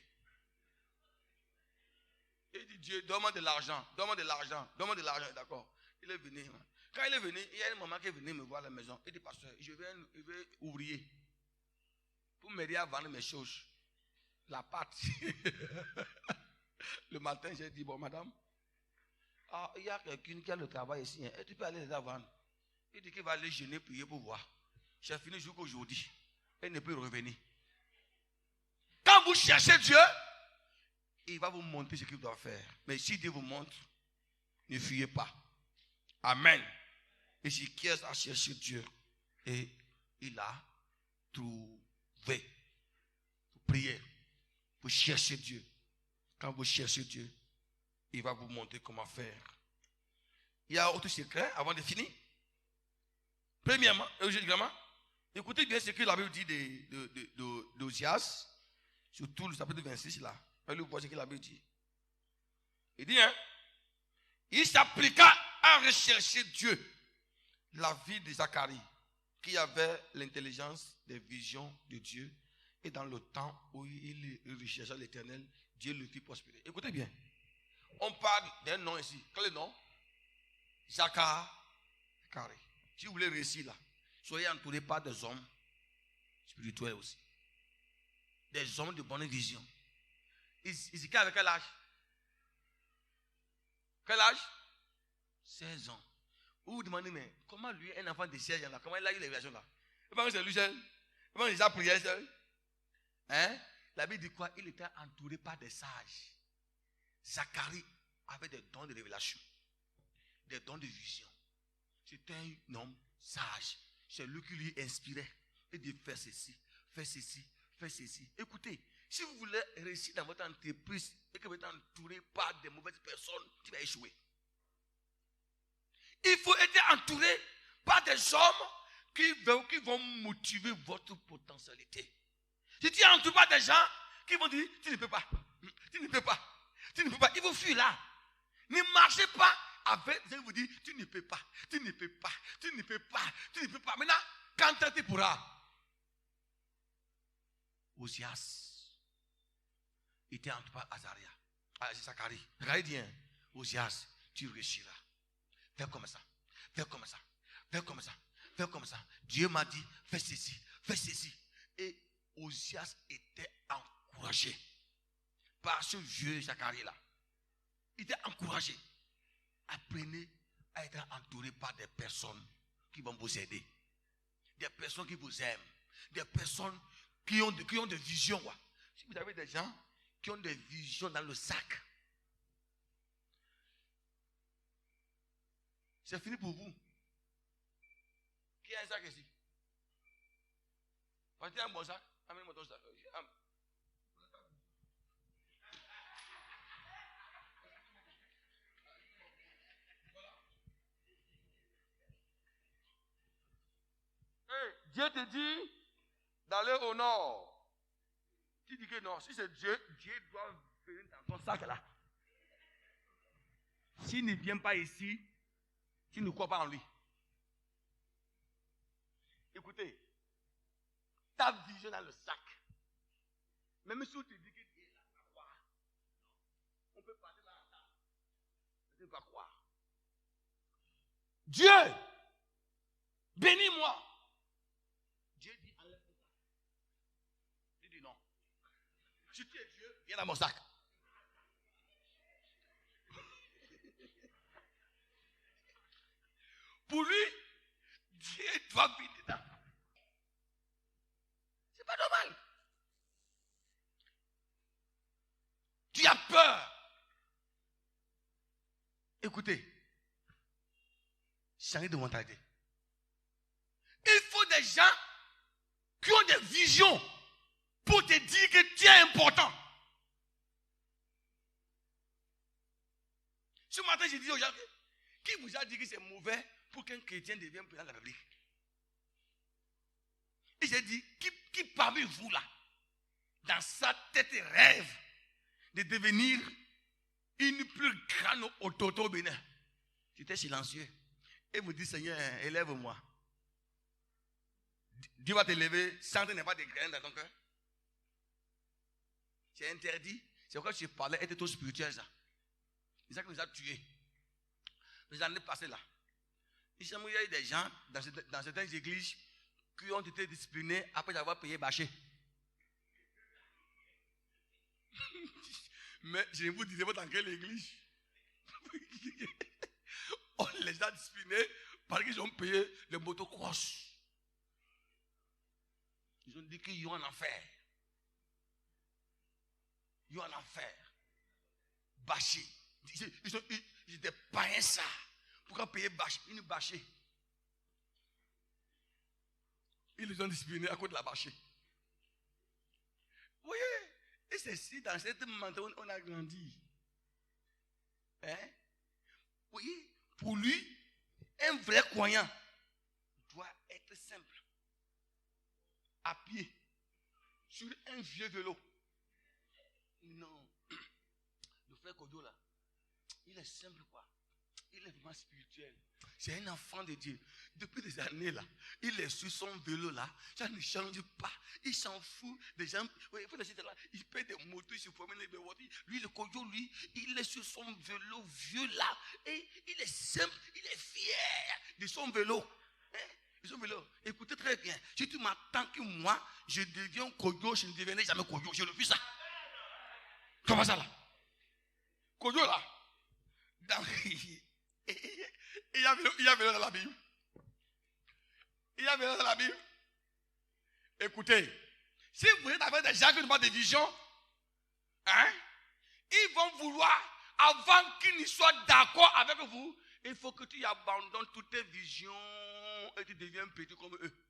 Il dit, Dieu, donne-moi de l'argent. Donne-moi de l'argent. Donne-moi de l'argent. D'accord. Il est venu. Quand il est venu, il y a une maman qui est venue me voir à la maison. Il dit, pasteur, je vais ouvrier. Pour m'aider à vendre mes choses. La pâte. Le matin, j'ai dit, bon, madame, il y a quelqu'un qui a le travail ici. Hein, et tu peux aller les vendre. Il dit qu'il va aller jeûner, prier pour voir. J'ai fini jusqu'aujourd'hui. Elle ne peut revenir. Quand vous cherchez Dieu, il va vous montrer ce qu'il doit faire. Mais si Dieu vous montre, ne fuyez pas. Amen. Et si qui est à chercher Dieu, et il a trouvé. Vous priez. Vous cherchez Dieu. Quand vous cherchez Dieu, il va vous montrer comment faire. Il y a autre secret avant de finir. Premièrement, écoutez bien ce que la Bible dit d'Osias, surtout le chapitre 26 là. Allez voir ce que la Bible dit. Il dit, hein, il s'appliqua à rechercher Dieu. La vie de Zacharie, qui avait l'intelligence des visions de Dieu, et dans le temps où il recherchait l'Éternel, Dieu le fit prospérer. Écoutez bien. On parle d'un nom ici. Quel est le nom? Zacharie. Si vous voulez réussir là, soyez entouré par des hommes spirituels aussi. Des hommes de bonne vision. Ici, avec quel âge? Quel âge? 16 ans. Vous vous demandez, mais comment lui, un enfant de 16 ans là, comment il a eu les révélations là? Il pense que c'est lui seul. Il pense qu'il a prié seul. Hein? La Bible dit quoi? Il était entouré par des sages. Zacharie avait des dons de révélation, des dons de vision. C'était un homme sage. C'est lui qui lui inspirait. Et dit fais ceci, fais ceci, fais ceci. Écoutez, si vous voulez réussir dans votre entreprise et que vous êtes entouré par des mauvaises personnes, tu vas échouer. Il faut être entouré par des hommes qui vont motiver votre potentialité. Si tu es entouré par des gens qui vont dire tu ne peux pas, tu ne peux pas, tu ne peux pas, il faut fuir là. Ne marchez pas avec des gens qui vous disent tu ne peux pas, tu ne peux pas, tu ne peux pas, tu ne peux pas. Maintenant, quand tu pourras, Osias était entre pas Azaria. Zacharie. Regardez bien. Osias, tu réussiras. Fais comme ça. Fais comme ça. Fais comme ça. Fais comme ça. Dieu m'a dit, fais ceci. Fais ceci. Et Osias était encouragé par ce vieux Zacharie-là. Il était encouragé. Apprenez à être entouré par des personnes qui vont vous aider. Des personnes qui vous aiment. Des personnes qui ont des visions. Quoi. Si vous avez des gens qui ont des visions dans le sac, c'est fini pour vous. Qui a un sac ici? Partez un bon sac. Amène-moi ton sac. Hey, Dieu te dit d'aller au nord. Tu dis que non. Si c'est Dieu, Dieu doit venir dans ton sac là. S'il ne vient pas ici, tu ne crois pas en lui. Écoutez, ta vision dans le sac. Même si on te dit que Dieu est là, tu vas croire. On peut parler là en table. Tu ne vas pas croire. Dieu, bénis-moi. Dieu dit, enlève ton sac. Dieu dit non. Si tu es Dieu, viens dans mon sac. Pour lui, Dieu doit venir dedans. C'est pas normal. Tu as peur. Écoutez, changez de mentalité. Il faut des gens qui ont des visions pour te dire que tu es important. Ce matin, j'ai dit aux gens, qui vous a dit que c'est mauvais pour qu'un chrétien devienne président de la République? Et j'ai dit, qui parmi vous là, dans sa tête rêve de devenir une plus grande autorité au Bénin? J'étais silencieux. Et vous dites, Seigneur, élève-moi. Dieu va te lever sans que tu n'aies pas de graines dans ton cœur. C'est interdit. C'est pourquoi je parlais, était trop spirituel ça. C'est ça qui nous a tués. Les années passées là. Il y a eu des gens dans certaines églises qui ont été disciplinés après avoir payé bâché. Mais je ne vous disais pas dans quelle église. On les a disciplinés parce qu'ils ont payé le motocross. Ils ont dit qu'ils ont en enfer. Ils ont en enfer. Bâché. Ils étaient païens ça. Pourquoi payer une bâchée? Ils les ont disciplinés à cause de la bâchée. Vous voyez? Et c'est si dans cette mentalité on a grandi. Hein? Vous voyez? Pour lui, un vrai croyant doit être simple. À pied. Sur un vieux vélo. Non. Le frère Kodo là, il est simple quoi. Il est vraiment spirituel. C'est un enfant de Dieu. Depuis des années là, il est sur son vélo là. Ça ne change pas. Il s'en fout des gens. Il paie des motos, il se promène les voitures. Lui, le Kojo, lui, il est sur son vélo vieux là. Et il est simple, il est fier de son vélo. De son vélo. Écoutez très bien. Si tu m'attends que moi, je deviens Kojo, je ne deviendrai jamais Kojo. Je refuse ça. Comment ça là? Kojo là. Il y a vélo dans la Bible. Il y a vélo dans la Bible. Écoutez, si vous êtes avec des gens qui n'ont pas de vision, hein, ils vont vouloir, avant qu'ils ne soient d'accord avec vous, il faut que tu abandonnes toutes tes visions et tu deviens petit comme eux.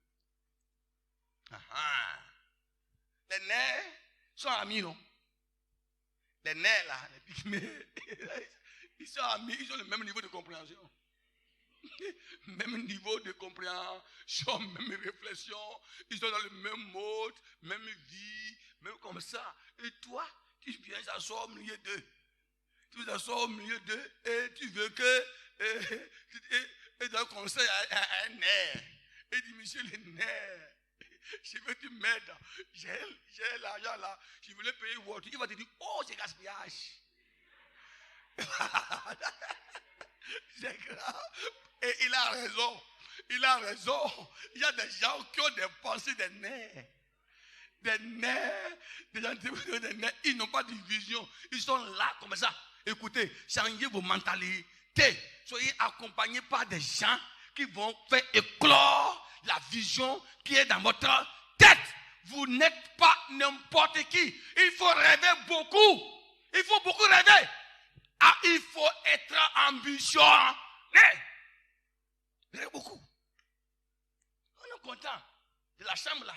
Les nerfs sont amis, non? Les nerfs là, les pygmées, ils sont amis, ils ont le même niveau de compréhension. Même niveau de compréhension, même réflexion, ils sont dans le même mode, même vie, même comme ça. Et toi, tu viens s'asseoir au milieu d'eux. Tu t'assois au milieu d'eux et tu veux que et tu conseilles à un nerf. Et dit, monsieur le nerf, Je veux que tu m'aides. J'ai l'argent là. Je voulais payer une voiture. Il va te dire, oh, c'est gaspillage. C'est grave. Et il a raison. Il a raison. Il y a des gens qui ont des pensées des nerfs. Des nerfs. Des gens des nerfs. Ils n'ont pas de vision. Ils sont là comme ça. Écoutez, changez vos mentalités. Soyez accompagnés par des gens qui vont faire éclore la vision qui est dans votre tête. Vous n'êtes pas n'importe qui. Il faut rêver beaucoup. Il faut beaucoup rêver. Ah, il faut être ambitieux. Rêvez beaucoup. On est content de la chambre là.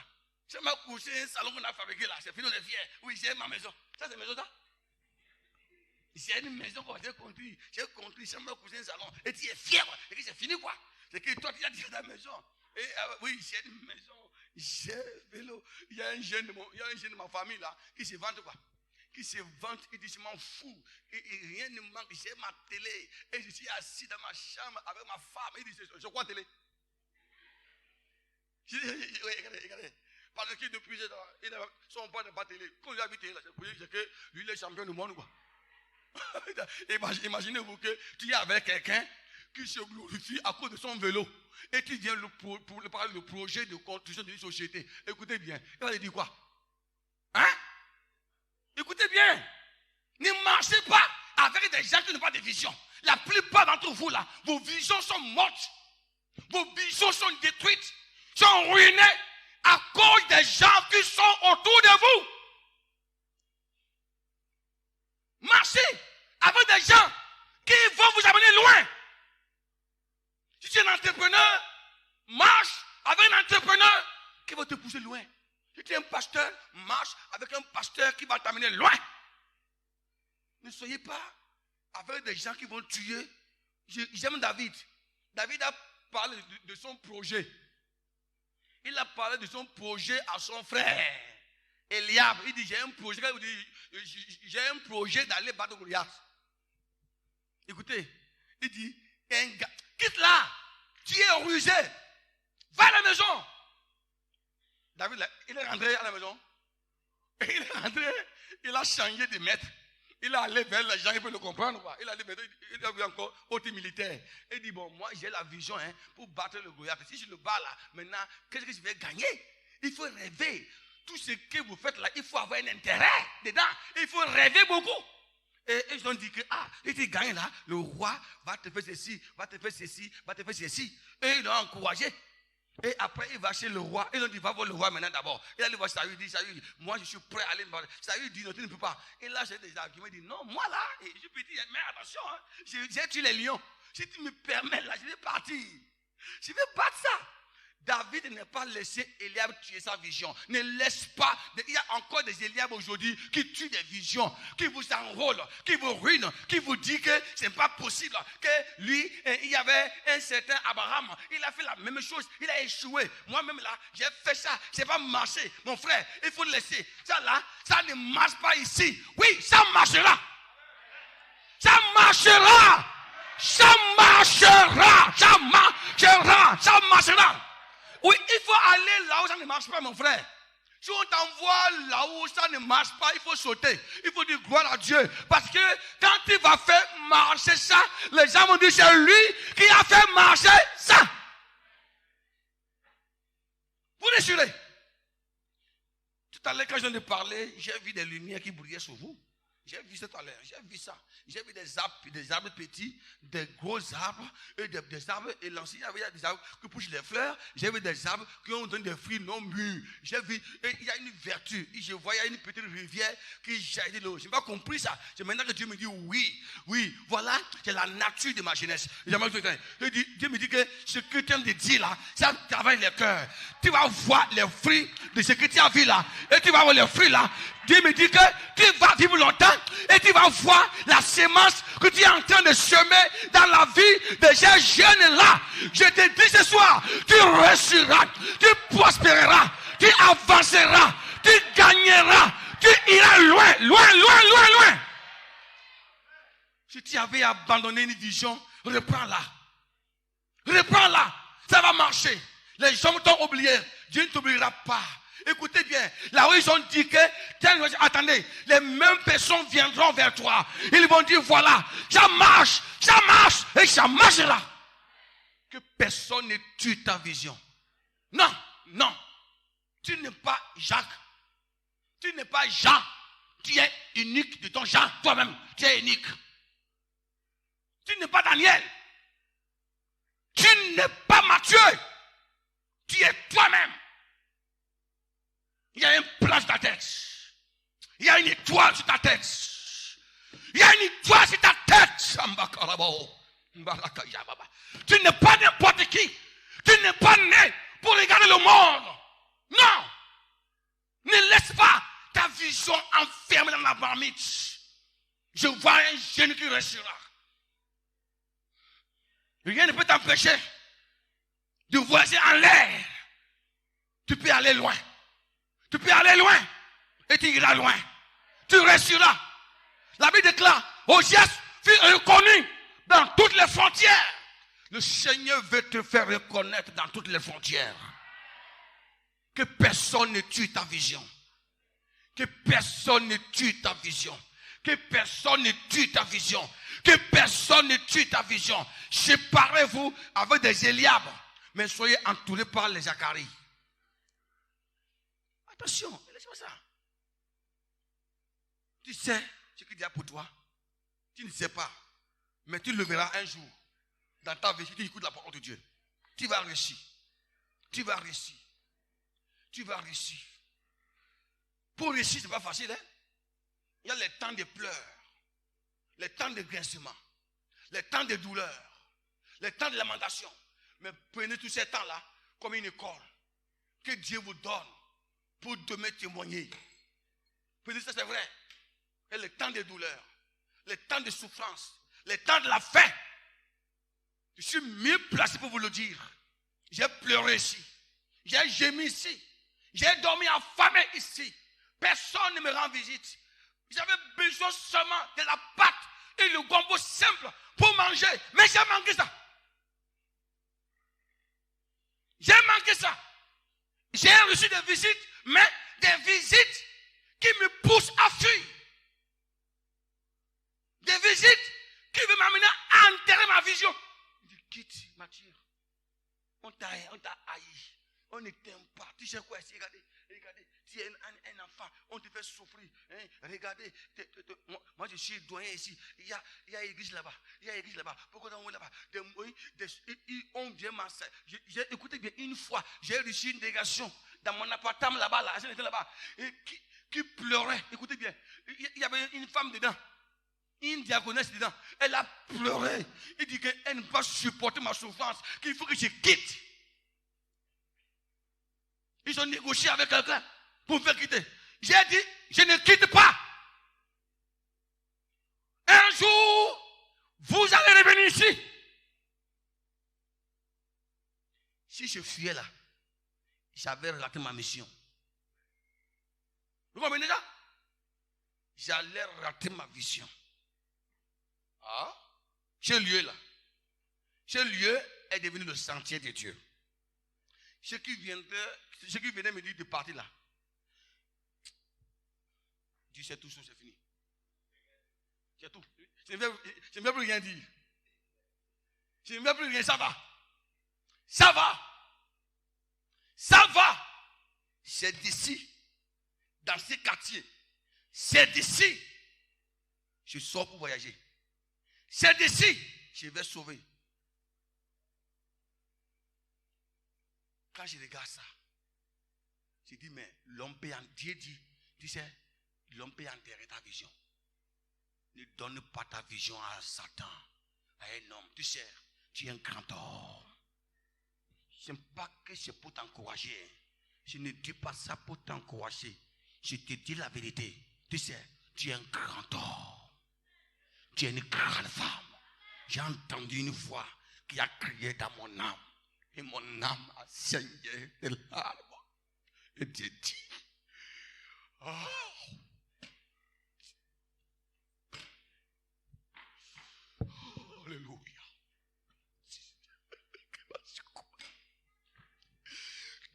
Je m'ai couché un salon qu'on a fabriqué là. C'est fini, on est fiers. Oui, j'ai ma maison. Ça, c'est maison ça? J'ai une maison que j'ai construit. J'ai construit, j'ai couché un salon. Et tu es fier. Et que c'est fini quoi. C'est que toi, tu as dit ta maison. Et oui, j'ai une maison. J'ai vélo. Il y a un jeune de ma famille là qui se vante quoi. Qui se vante, il dit je m'en fous. Et rien ne manque. J'ai ma télé. Et je suis assis dans ma chambre avec ma femme. Il dit je crois télé. Je dis, regardez. Parce que depuis son père n'a pas télé. Quand il a vu télé, c'est que lui il est champion du monde quoi. Imaginez-vous que tu es avec quelqu'un qui se glorifie à cause de son vélo. Et tu viens pour parler du projet de construction d'une société. Écoutez bien. Il va lui dire quoi? Hein? Écoutez bien. Ne marchez pas avec des gens qui n'ont pas de vision. La plupart d'entre vous là, vos visions sont mortes. Vos visions sont détruites, sont ruinées à cause des gens qui sont autour de vous. Marchez avec des gens qui vont vous amener loin. Si tu es un entrepreneur, marche avec un entrepreneur qui va te pousser loin. Si tu es un pasteur, marche avec un pasteur qui va t'amener loin. Ne soyez pas avec des gens qui vont tuer. J'aime David. David a parlé de son projet. Il a parlé de son projet à son frère Eliab. Il dit, j'ai un projet d'aller battre Goliath. Écoutez, il dit, quitte là, tu es rusé, va à la maison. David, là, il est rentré à la maison. Il est rentré, il a changé de maître. Il est allé vers les gens, il peut le comprendre. Quoi. Il a vu encore haute militaire. Il dit, bon, moi j'ai la vision pour battre le Goliath. Si je le bats là, maintenant, qu'est-ce que je vais gagner? Il faut rêver. Tout ce que vous faites là, il faut avoir un intérêt dedans. Il faut rêver beaucoup. Et ils ont dit que, si tu gagnes là, le roi va te faire ceci, va te faire ceci, va te faire ceci. Et ils l'ont encouragé. Et après, il va chez le roi. Ils ont dit, va voir le roi maintenant d'abord. Il allait voir Saül, il dit, moi je suis prêt à aller me battre. Saül dit, non, tu ne peux pas. Et là, j'ai des arguments. Il dit, non, moi là, je peux dire, mais attention, j'ai tué les lions. Si tu me permets là, je vais partir. Je vais battre ça. David n'a pas laissé Eliab tuer sa vision. Ne laisse pas. Il y a encore des Eliab aujourd'hui qui tuent des visions, qui vous enrôlent, qui vous ruinent, qui vous disent que ce n'est pas possible. Que lui, il y avait un certain Abraham. Il a fait la même chose. Il a échoué. Moi-même là, j'ai fait ça. C'est pas marché. Mon frère, il faut le laisser. Ça là, ça ne marche pas ici. Oui, ça marchera. Ça marchera. Ça marchera. Ça marchera. Ça marchera. Oui, il faut aller là où ça ne marche pas, mon frère. Si on t'envoie là où ça ne marche pas, il faut sauter. Il faut dire gloire à Dieu. Parce que quand tu vas faire marcher ça, les gens vont dire c'est lui qui a fait marcher ça. Vous rassurez. Tout à l'heure, quand je viens de parler, j'ai vu des lumières qui brillaient sur vous. J'ai vu ça tout à l'heure, j'ai vu ça. J'ai vu des arbres petits, des gros arbres, et des arbres élancés. Il y a des arbres qui poussent les fleurs. J'ai vu des arbres qui ont donné des fruits non mûrs. J'ai vu, et il y a une vertu. Je vois, il y a une petite rivière qui jaillit de l'eau. Je n'ai pas compris ça. C'est maintenant que Dieu me dit oui, voilà, c'est la nature de ma jeunesse. Dieu me dit que ce que tu viens de dire là, ça travaille le cœur. Tu vas voir les fruits de ce que tu as vu là. Et tu vas voir les fruits là. Dieu me dit que tu vas vivre longtemps et tu vas voir la sémence que tu es en train de semer dans la vie de ces jeunes là. Je te dis ce soir, tu réussiras, tu prospéreras, tu avanceras, tu gagneras, tu iras loin. Si tu avais abandonné une vision, reprends-la. Ça va marcher. Les gens t'ont oublié. Dieu ne t'oubliera pas. Écoutez bien, là où ils ont dit que, attendez, les mêmes personnes viendront vers toi. Ils vont dire, voilà, ça marche, et ça marchera. Que personne ne tue ta vision. Non, non. Tu n'es pas Jacques. Tu n'es pas Jean. Tu es unique de ton genre, toi-même. Tu es unique. Tu n'es pas Daniel. Tu n'es pas Matthieu. Tu es toi-même. Il y a un plan sur ta tête. Il y a une étoile sur ta tête. Il y a une étoile sur ta tête. Tu n'es pas n'importe qui. Tu n'es pas né pour regarder le monde. Non. Ne laisse pas ta vision enfermée dans la marmite. Je vois un génie qui restera. Rien ne peut t'empêcher de voyager en l'air. Tu peux aller loin. Tu peux aller loin. Et tu iras loin. Tu resteras. La Bible déclare, Osias fut reconnu dans toutes les frontières. Le Seigneur veut te faire reconnaître dans toutes les frontières. Que personne ne tue ta vision. Que personne ne tue ta vision. Que personne ne tue ta vision. Que personne ne tue ta vision. Séparez-vous avec des Éliabes, mais soyez entourés par les Zacharie. Attention, laisse-moi ça. Tu sais ce qu'il y a pour toi. Tu ne sais pas. Mais tu le verras un jour. Dans ta vie, si tu écoutes la parole de Dieu. Tu vas réussir. Tu vas réussir. Tu vas réussir. Pour réussir, ce n'est pas facile. Hein? Il y a les temps de pleurs. Les temps de grincement. Les temps de douleur. Les temps de lamentation. Mais prenez tous ces temps-là comme une école que Dieu vous donne pour demain témoigner. Prenez ça, c'est vrai. Et les temps de douleur. Les temps de souffrance. Les temps de la faim. Je suis mieux placé pour vous le dire. J'ai pleuré ici. J'ai gémi ici. J'ai dormi affamé ici. Personne ne me rend visite. J'avais besoin seulement de la pâte et le gombo simple pour manger. Mais j'ai manqué ça. J'ai manqué ça. J'ai reçu des visites, mais des visites qui me poussent à fuir. Des visites qui veulent m'amener à enterrer ma vision. Je dis, quitte, Mathieu. On t'a haï. On ne t'aime pas. Tu sais quoi? Regardez. Tu es un enfant. On te fait souffrir. Hein? Regardez. Moi, je suis doyen ici. Il y a l'église là-bas. Pourquoi on est là-bas? On vient m'enseigner. Écoutez bien, une fois, j'ai reçu une délégation dans mon appartement là-bas. La jeune était là-bas. Et qui pleurait. Écoutez bien. Il y avait une femme dedans. Une diaconesse dedans. Elle a pleuré. Il dit qu'elle ne peut pas supporter ma souffrance. Qu'il faut que je quitte. Ils ont négocié avec quelqu'un pour me faire quitter. J'ai dit, je ne quitte pas. Un jour, vous allez revenir ici. Si je fuyais là, j'avais raté ma mission. Vous comprenez ça? J'allais rater ma vision. Ah, ce lieu là. Ce lieu est devenu le sentier de Dieu. Ceux qui venaient me dire de partir là. Dieu sait tout ça, c'est fini. C'est tout. Je ne vais plus rien dire. Je ne vais plus rien, ça va. Ça va. Ça va. C'est d'ici, dans ces quartiers. C'est d'ici. Je sors pour voyager. C'est d'ici. Je vais sauver. Quand je regarde ça, je dis, mais l'homme peut Dieu dit, tu sais, l'homme peut enterrer ta vision. Ne donne pas ta vision à Satan, à un homme. Tu sais, tu es un grand homme. Je n'aime pas que c'est pour t'encourager. Je ne dis pas ça pour t'encourager. Je te dis la vérité. Tu sais, tu es un grand homme. Tu es une grande femme. J'ai entendu une voix qui a crié dans mon âme. Et mon âme a saigné de larmes. Et Dieu dit, oh. Alléluia.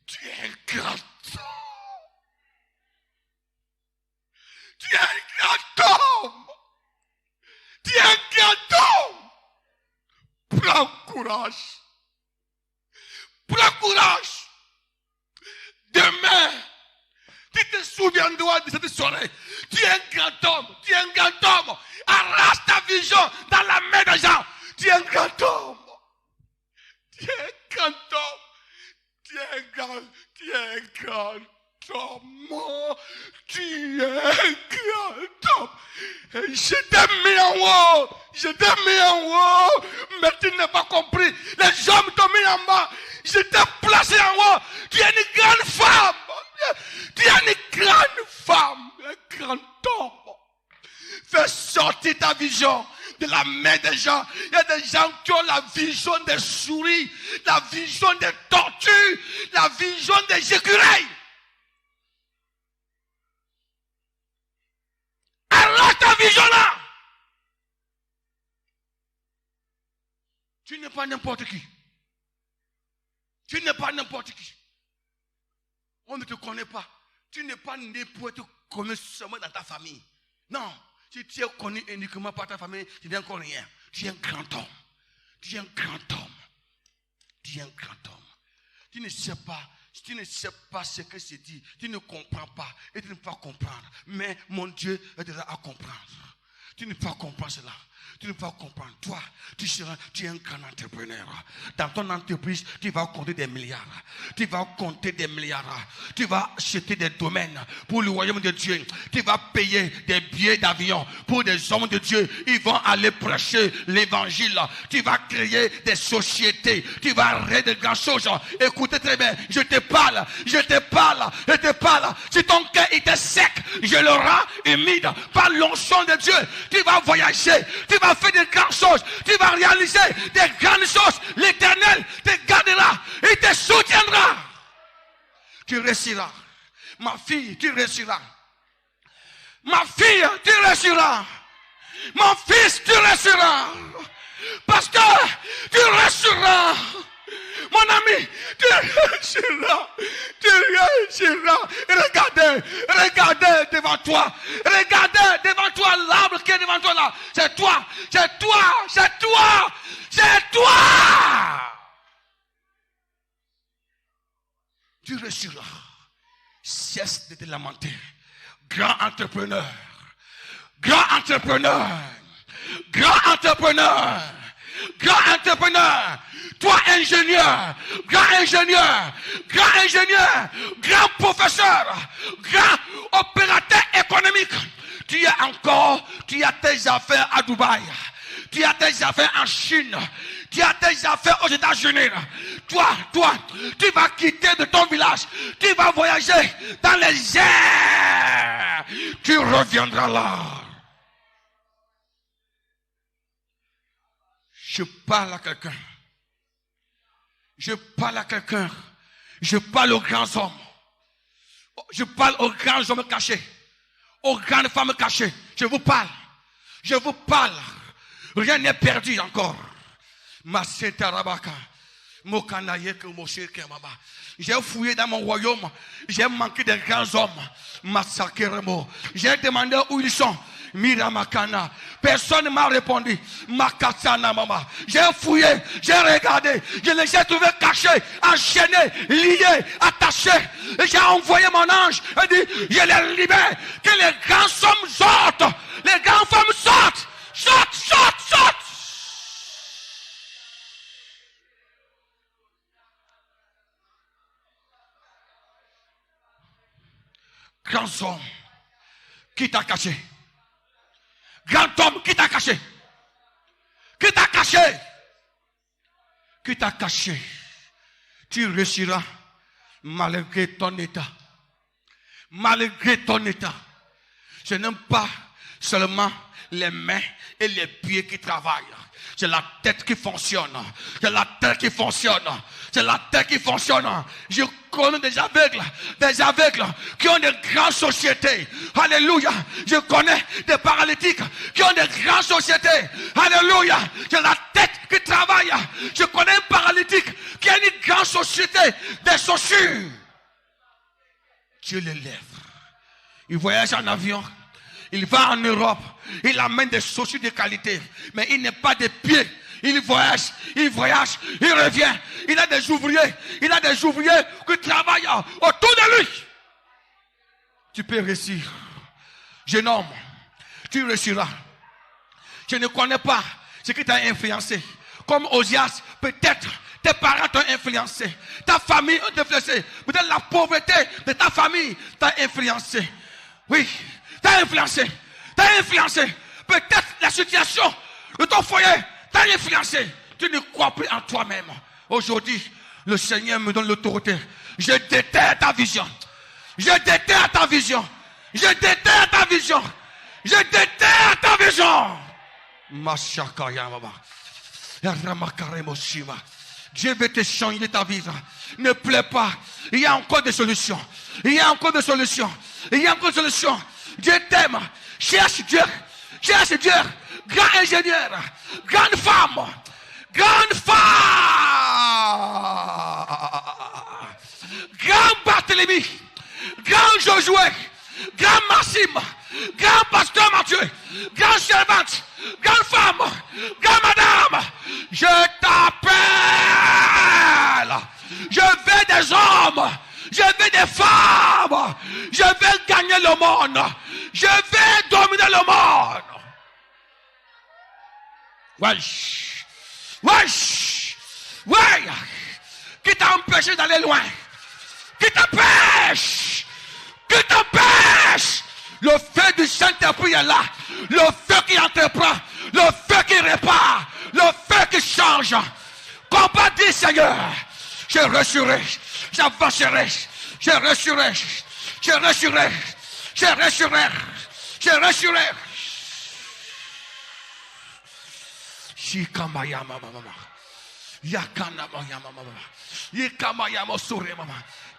Tu es un Prends courage. Prends courage. Demain, tu te souviendras de cette soirée. Tu es un grand homme. Tu es un grand homme. Arrache ta vision dans la main des gens. Tu es un grand homme. Tu es un grand homme. Tu es un grand homme. Tu es un grand homme. Je t'ai mis en haut. Je t'ai mis en haut. Mais tu n'as pas compris. Les hommes t'ont mis en bas. Je t'ai placé en haut. Tu es une grande femme. Tu es une grande femme. Un grand homme. Fais sortir ta vision de la main des gens. Il y a des gens qui ont la vision des souris, la vision des tortues, la vision des écureuils. Arrête ta vision là. Tu n'es pas n'importe qui. Tu n'es pas n'importe qui. On ne te connaît pas. Tu n'es pas né pour être connu seulement dans ta famille. Non. Si tu es connu uniquement par ta famille, tu n'es encore rien. Tu es un grand homme. Tu es un grand homme. Tu es un grand homme. Tu ne sais pas ce que c'est dit. Tu ne comprends pas et tu ne peux pas comprendre. Mais mon Dieu aidera à comprendre. Tu ne peux pas comprendre cela. Tu ne peux pas comprendre. Toi, tu es un grand entrepreneur. Dans ton entreprise, tu vas compter des milliards. Tu vas compter des milliards. Tu vas acheter des domaines pour le royaume de Dieu. Tu vas payer des billets d'avion pour des hommes de Dieu. Ils vont aller prêcher l'évangile. Tu vas créer des sociétés. Tu vas rêver de grandes choses. Écoutez très bien. Je te parle. Si ton cœur était sec, je le rends humide par l'onction de Dieu. Tu vas voyager. Tu vas faire des grandes choses. Tu vas réaliser des grandes choses. L'Éternel te gardera. Il te soutiendra. Tu réussiras. Ma fille, tu réussiras. Ma fille, tu réussiras. Mon fils, tu réussiras. Pasteur, tu réussiras. Mon ami, tu réussiras. Tu réussiras. Regardez devant toi. Regardez devant toi l'arbre qui est devant toi là. C'est toi. C'est toi. C'est toi. C'est toi. Tu réussiras. Cesse de te lamenter. Grand entrepreneur. Grand entrepreneur. Grand entrepreneur. Grand entrepreneur. Toi ingénieur. Grand ingénieur. Grand ingénieur. Grand professeur. Grand opérateur économique. Tu as tes affaires à Dubaï. Tu as tes affaires en Chine. Tu as tes affaires aux États-Unis. Toi, tu vas quitter de ton village. Tu vas voyager dans les airs. Tu reviendras là. Je parle à quelqu'un. Je parle à quelqu'un. Je parle aux grands hommes. Je parle aux grands hommes cachés. Aux grandes femmes cachées. Je vous parle. Je vous parle. Rien n'est perdu encore. J'ai fouillé dans mon royaume. J'ai manqué de grands hommes. J'ai demandé où ils sont. Miramakana. Personne ne m'a répondu. Makatsana mama. J'ai fouillé, j'ai regardé. Je les ai trouvés cachés, enchaînés, liés, attachés. Et j'ai envoyé mon ange et dit, je les libère. Que les grands hommes sortent. Les grandes femmes sortent. Sortent. Grands hommes qui t'a caché. Grand homme qui t'a caché. Qui t'a caché. Qui t'a caché. Tu réussiras malgré ton état. Malgré ton état. Je n'aime pas seulement les mains et les pieds qui travaillent. C'est la tête qui fonctionne. C'est la tête qui fonctionne. C'est la tête qui fonctionne. Je connais des aveugles qui ont de grandes sociétés. Alléluia. Je connais des paralytiques qui ont de grandes sociétés. Alléluia. C'est la tête qui travaille. Je connais un paralytique qui a une grande société des chaussures. Dieu l'élève. Il voyage en avion. Il va en Europe. Il amène des chaussures de qualité. Mais il n'est pas des pieds. il voyage, il revient. Il a des ouvriers qui travaillent autour de lui. Tu peux réussir. Jeune homme, tu réussiras. Je ne connais pas ce qui t'a influencé. Comme Osias, peut-être tes parents t'ont influencé. Ta famille t'a influencé. Peut-être la pauvreté de ta famille t'a influencé. Oui, t'a influencé. Peut-être la situation de ton foyer t'a influencé. Tu ne crois plus en toi-même. Aujourd'hui, le Seigneur me donne l'autorité. Je déterre ta vision. Je déterre ta vision. Dieu veut te changer ta vie. Ne pleure pas. Il y a encore des solutions. Dieu t'aime. Cherche Dieu. Grand ingénieur. Grande femme. Grand Barthélemy. Grand Josué. Grand Maxime. Grand pasteur Mathieu. Grand servante. Grande femme. Grande madame. Je t'appelle. Je veux des hommes. Je veux des femmes. Je veux gagner le monde. Je veux dominer le monde. Ouais. Qui t'a empêché d'aller loin? Qui t'empêche? Le feu du Saint-Esprit est là. Le feu qui entreprend. Le feu qui répare. Le feu qui change. Combat dit Seigneur. Je reçurai. J'avancerai. Je reçurai.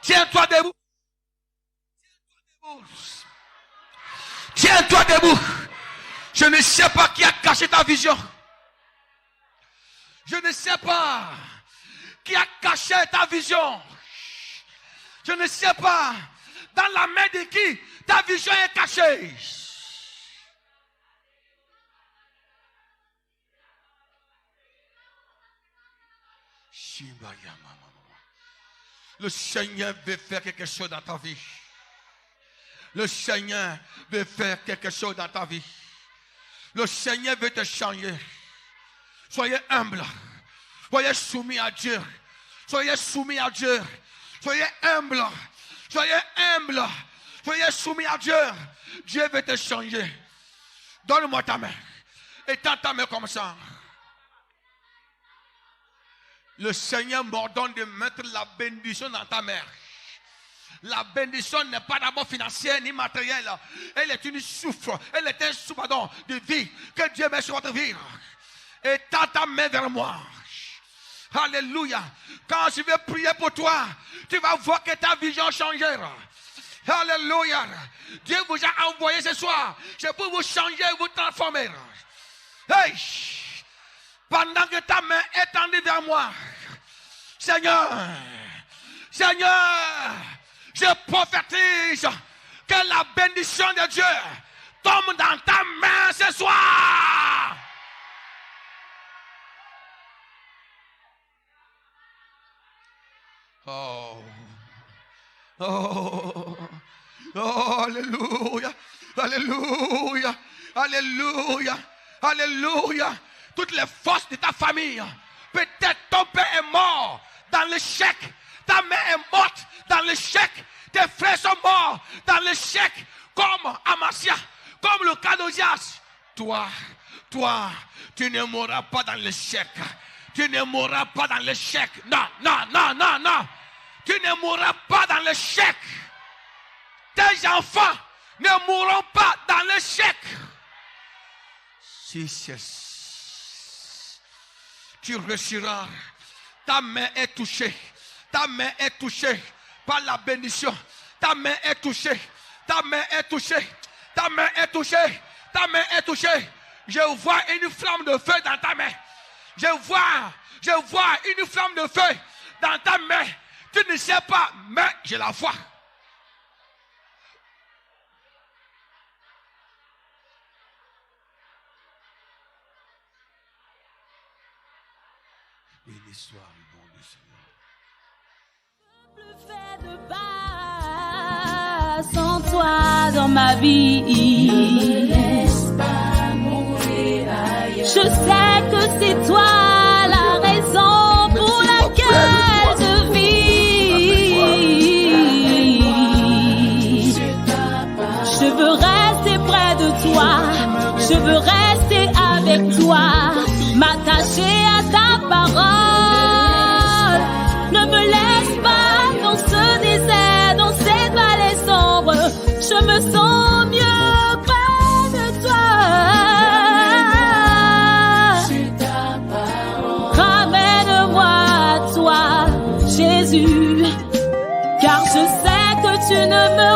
Tiens-toi debout. Tiens-toi debout. Je ne sais pas qui a caché ta vision. Je ne sais pas qui a caché ta vision. Je ne sais pas dans la main de qui ta vision est cachée. Le Seigneur veut faire quelque chose dans ta vie. Le Seigneur veut faire quelque chose dans ta vie. Le Seigneur veut te changer. Soyez humble. Soyez soumis à Dieu. Soyez soumis à Dieu. Soyez humble. Soyez humble. Soyez soumis à Dieu. Dieu veut te changer. Donne-moi ta main. Étends ta main comme ça. Le Seigneur m'ordonne de mettre la bénédiction dans ta main. La bénédiction n'est pas d'abord financière ni matérielle. Elle est une souffle. Elle est un souffle de vie que Dieu met sur votre vie. Étends ta main vers moi. Alléluia. Quand je vais prier pour toi, tu vas voir que ta vision changera. Alléluia. Dieu vous a envoyé ce soir. C'est pour vous changer et vous transformer. Hey. Pendant que ta main est tendue vers moi, Seigneur, je prophétise que la bénédiction de Dieu tombe dans ta main ce soir. Oh, alléluia, alléluia, alléluia, alléluia. Toutes les forces de ta famille, peut-être ton père est mort dans l'échec, ta mère est morte dans l'échec, tes frères sont morts dans l'échec, comme Amasia, comme le cas d'Osias. Toi, tu ne mourras pas dans l'échec. Tu ne mourras pas dans l'échec. Non. Tu ne mourras pas dans l'échec. Tes enfants ne mourront pas dans l'échec. Si c'est tu réussiras. Ta main est touchée. Ta main est touchée par la bénédiction. Ta main est touchée. Ta main est touchée. Ta main est touchée. Ta main est touchée. Je vois une flamme de feu dans ta main. Je vois une flamme de feu dans ta main. Tu ne sais pas, mais je la vois. Béni soit le nom du Seigneur. Plus fait de pas sans toi dans ma vie. Ne laisse pas mourir ailleurs. Je sais que c'est toi la raison pour laquelle je vis. Je veux rester près de toi. Je veux rester avec toi. M'attacher à ta parole. Ne me laisse pas dans ce désert, dans cette vallée sombre. Je me sens mieux près de toi. Ramène-moi à toi, Jésus, car je sais que tu ne me